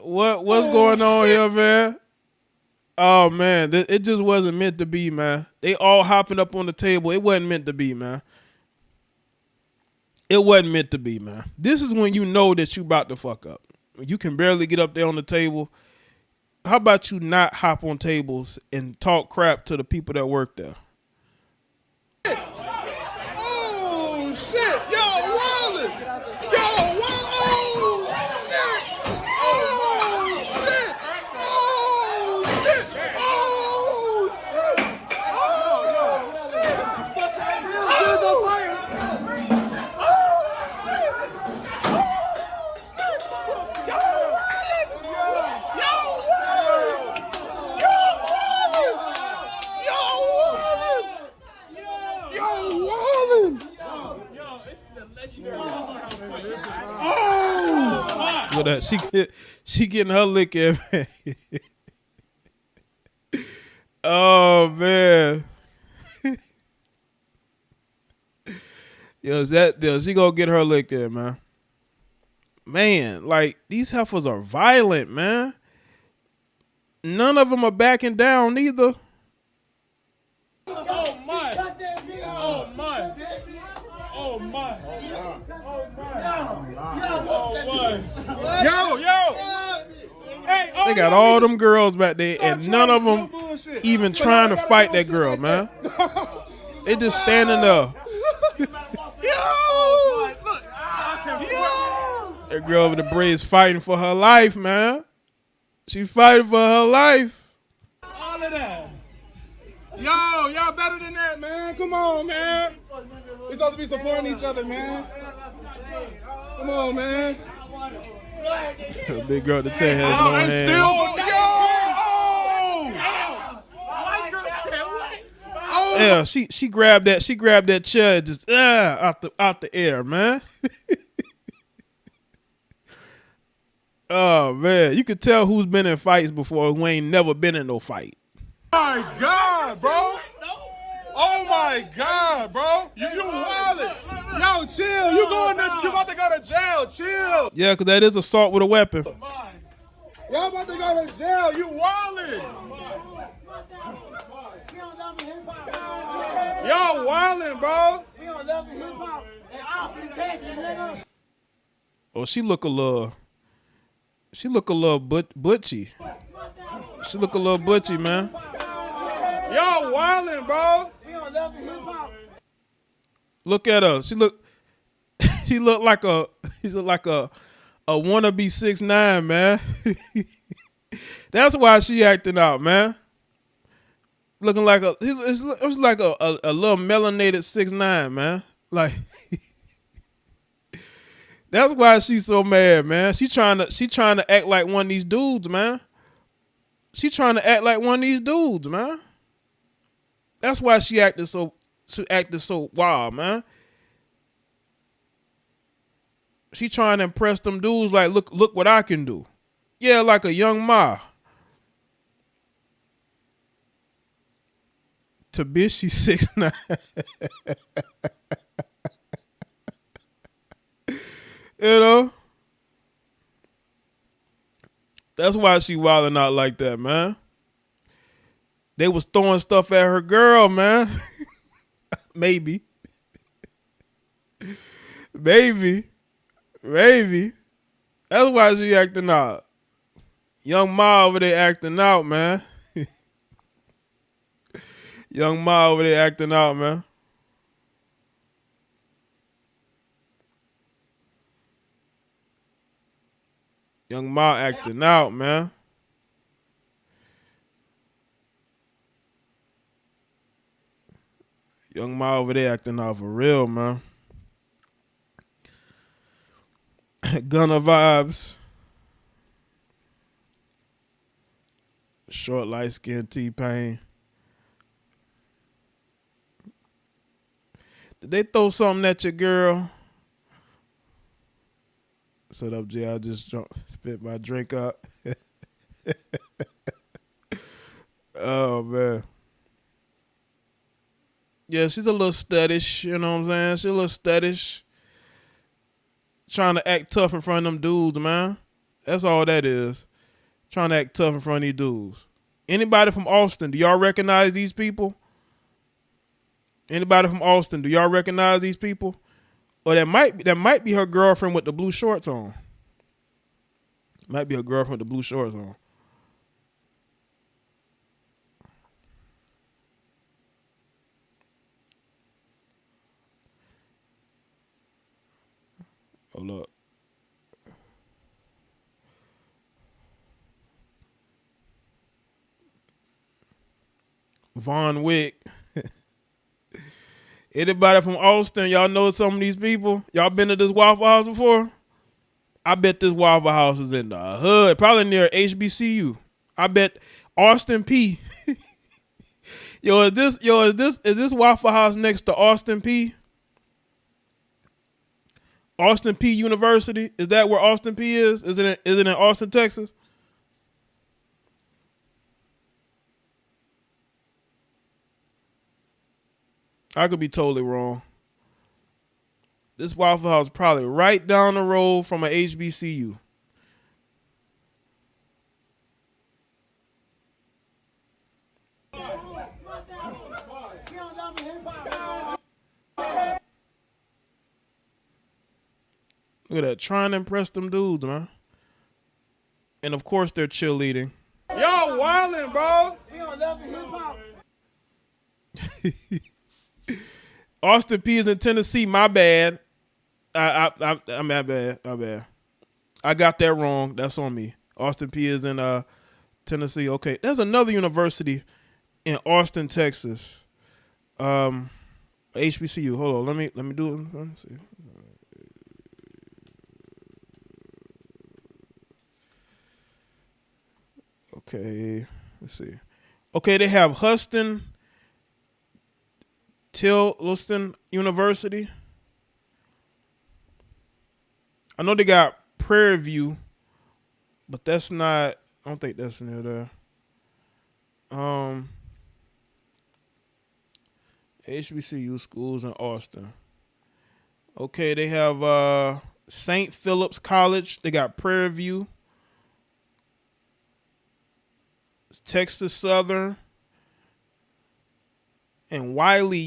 What's going on here, man? Oh man, it just wasn't meant to be, man. They all hopping up on the table. It wasn't meant to be, man. It wasn't meant to be, man. This is when you know that you about to fuck up. You can barely get up there on the table. How about you not hop on tables and talk crap to the people that work there? Oh shit! Y'all wildin'! Y'all wildin'! Look at that. She getting her lick in, man. Oh man. Yo, she gonna get her lick in, man. Man, like these heifers are violent, man. None of them are backing down neither. Oh my. Oh my. Oh my. Yo. Hey, They got all them girls back there, and none of them even trying to fight that girl, man. They just standing there. That girl with the braids fighting for her life, man. She fighting for her life. All of that. Y'all better than that, man. Come on, man. We're supposed to be supporting each other, man. Come on, man. The big girl, the 10 has no hands. Yeah, she grabbed that. She grabbed that chair and just out the air, man. Oh man, you could tell who's been in fights before who ain't never been in no fight. Oh my God, bro. Oh my God, bro. You wildin'. Yo, chill. You about to go to jail. Chill. Yeah, because that is assault with a weapon. Y'all about to go to jail. You wildin'. Y'all wildin', bro. Oh, she look a little butchy. She look a little butchy, man. Y'all wildin', bro. Look at her. She look like a wannabe 6'9", man. That's why she acting out, man. Looking like it was like a little melanated 6'9", man. Like that's why she's so mad, man. She trying to act like one of these dudes, man. She trying to act like one of these dudes, man. That's why she acted so wild, man. She trying to impress them dudes like, look what I can do. Yeah, like a young Ma. To bitch, she's 6'9". You know? That's why she wilding out like that, man. They was throwing stuff at her girl, man. Maybe. That's why she acting out. Young Ma over there acting out, man. Young Ma over there acting out, man. Young Ma acting out, man. Young Ma over there acting out for real, man. Gunna vibes. Short, light skinned T-Pain. Did they throw something at your girl? Shut up, Jay. I just spit my drink up. Oh, man. Yeah, she's a little studdish, you know what I'm saying? She's a little studdish. Trying to act tough in front of them dudes, man. That's all that is. Trying to act tough in front of these dudes. Anybody from Austin, do y'all recognize these people? Anybody from Austin, do y'all recognize these people? Or that might be her girlfriend with the blue shorts on. Might be her girlfriend with the blue shorts on. Oh, look. Von Wick. Anybody from Austin, y'all know some of these people? Y'all been to this Waffle House before? I bet this Waffle House is in the hood, probably near HBCU. I bet Austin P. Is this Waffle House next to Austin P? Austin P University? Is that where Austin P is? Is it in Austin, Texas? I could be totally wrong. This Waffle House is probably right down the road from an HBCU. Look at that, trying to impress them dudes, man. And of course they're cheerleading. Y'all wildin', bro. Austin P is in Tennessee. My bad. I'm my bad. I got that wrong. That's on me. Austin P is in Tennessee. Okay, there's another university in Austin, Texas. HBCU. Hold on. Let me do it. Let me see. Okay, let's see. Okay, they have Tilson University. I know they got Prairie View, but that's not. I don't think that's near there. HBCU schools in Austin. Okay, they have St. Philip's College. They got Prairie View. Texas Southern. And Wiley,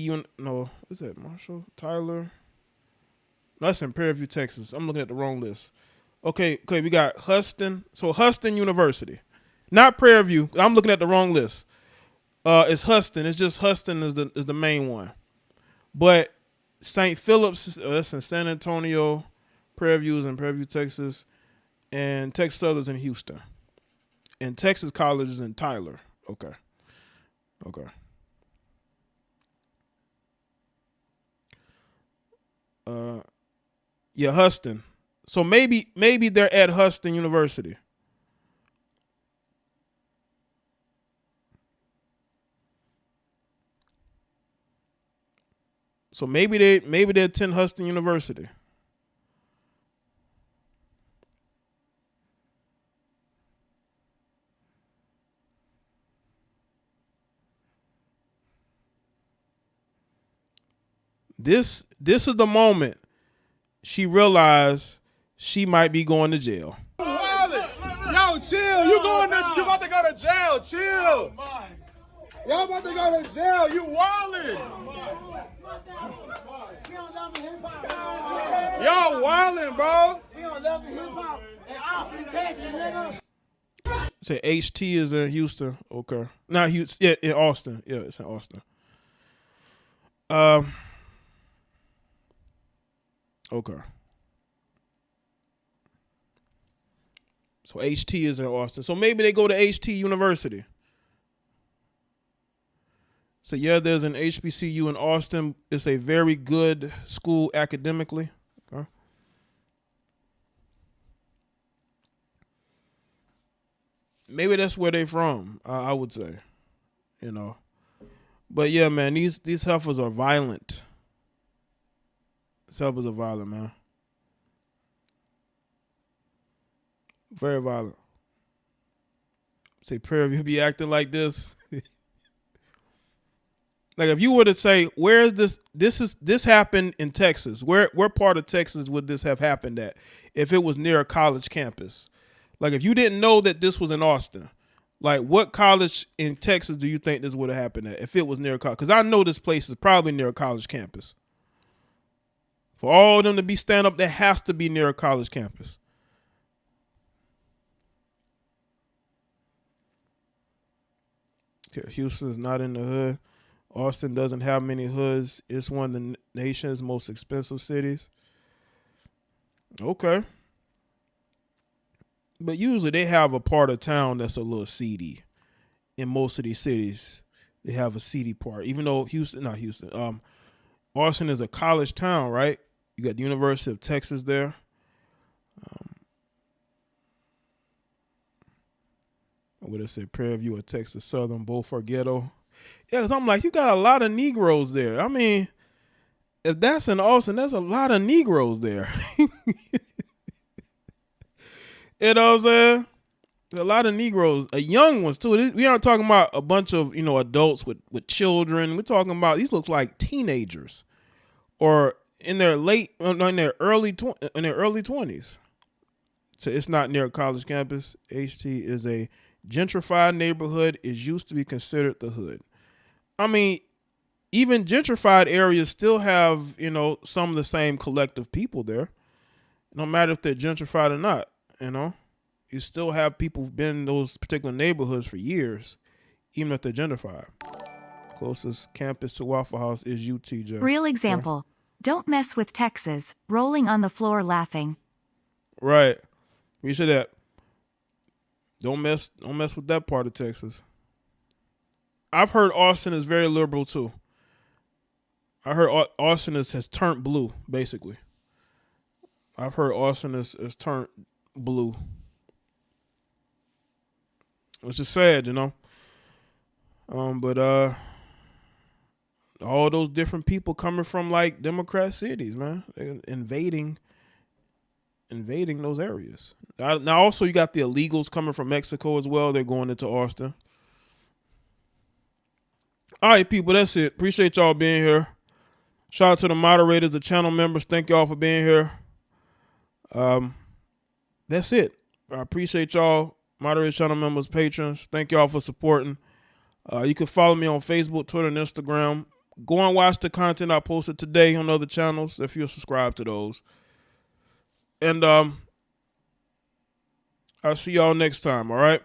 is that Marshall? Tyler? No, that's in Prairie View, Texas. I'm looking at the wrong list. Okay, we got Huston. So Huston University. Not Prairie View. I'm looking at the wrong list. It's Huston. It's just Huston is the main one. But St. Philip's, that's in San Antonio. Prairie View is in Prairie View, Texas. And Texas Southern's in Houston. And Texas College is in Tyler. Okay. Yeah, Huston. So maybe they're at Huston University. So maybe they attend Huston University. This is the moment she realized she might be going to jail. Yo, chill. You about to go to jail. Chill. Y'all about to go to jail. You wildin'. Y'all wildin', bro. Say HT is in Houston. Okay. Not Houston. Yeah, in Austin. Yeah, it's in Austin. Okay. So HT is in Austin. So maybe they go to HT University. So yeah, there's an HBCU in Austin. It's a very good school academically. Okay. Maybe that's where they from. I would say, you know. But yeah, man, these heifers are violent. These heifers are violent, man. Very violent. Say, prayer, if you be acting like this. Like if you were to say, where is this? This happened in Texas. Where part of Texas would this have happened at? If it was near a college campus, like if you didn't know that this was in Austin, like what college in Texas do you think this would have happened at? If it was near a college, because I know this place is probably near a college campus. For all of them to be stand up, there has to be near a college campus. Houston's not in the hood. Austin doesn't have many hoods. It's one of the nation's most expensive cities. Okay. But usually they have a part of town that's a little seedy. In most of these cities, they have a seedy part. Even though Austin is a college town, right? You got the University of Texas there. What I say, Prairie View or Texas Southern, both are ghetto. Yeah, because I'm like, you got a lot of Negroes there. I mean, if that's in Austin, there's a lot of Negroes there. You know what I'm saying? There's a lot of Negroes, young ones too. We aren't talking about a bunch of adults with children. We're talking about these look like teenagers, or in their early 20s. So it's not near a college campus. HT is a gentrified neighborhood. Is used to be considered the hood. I mean, even gentrified areas still have, some of the same collective people there. No matter if they're gentrified or not, you still have people who've been in those particular neighborhoods for years, even if they're gentrified. Closest campus to Waffle House is UTJ. Real example. Don't mess with Texas. Rolling on the floor laughing. Right. You said that. Don't mess with that part of Texas. I've heard Austin is very liberal too. I heard Austin has turned blue, basically. I've heard Austin has turned blue. Which is sad, But all those different people coming from like Democrat cities, man. They're invading those areas. Now also you got the illegals coming from Mexico as well. They're going into Austin. All right, people, that's it. Appreciate y'all being here. Shout out to the moderators, the channel members. Thank y'all for being here. That's it. I appreciate y'all, moderators, channel members, patrons. Thank y'all for supporting. You can follow me on Facebook, Twitter, and Instagram. Go and watch the content I posted today on other channels if you're subscribed to those. And I'll see y'all next time, all right?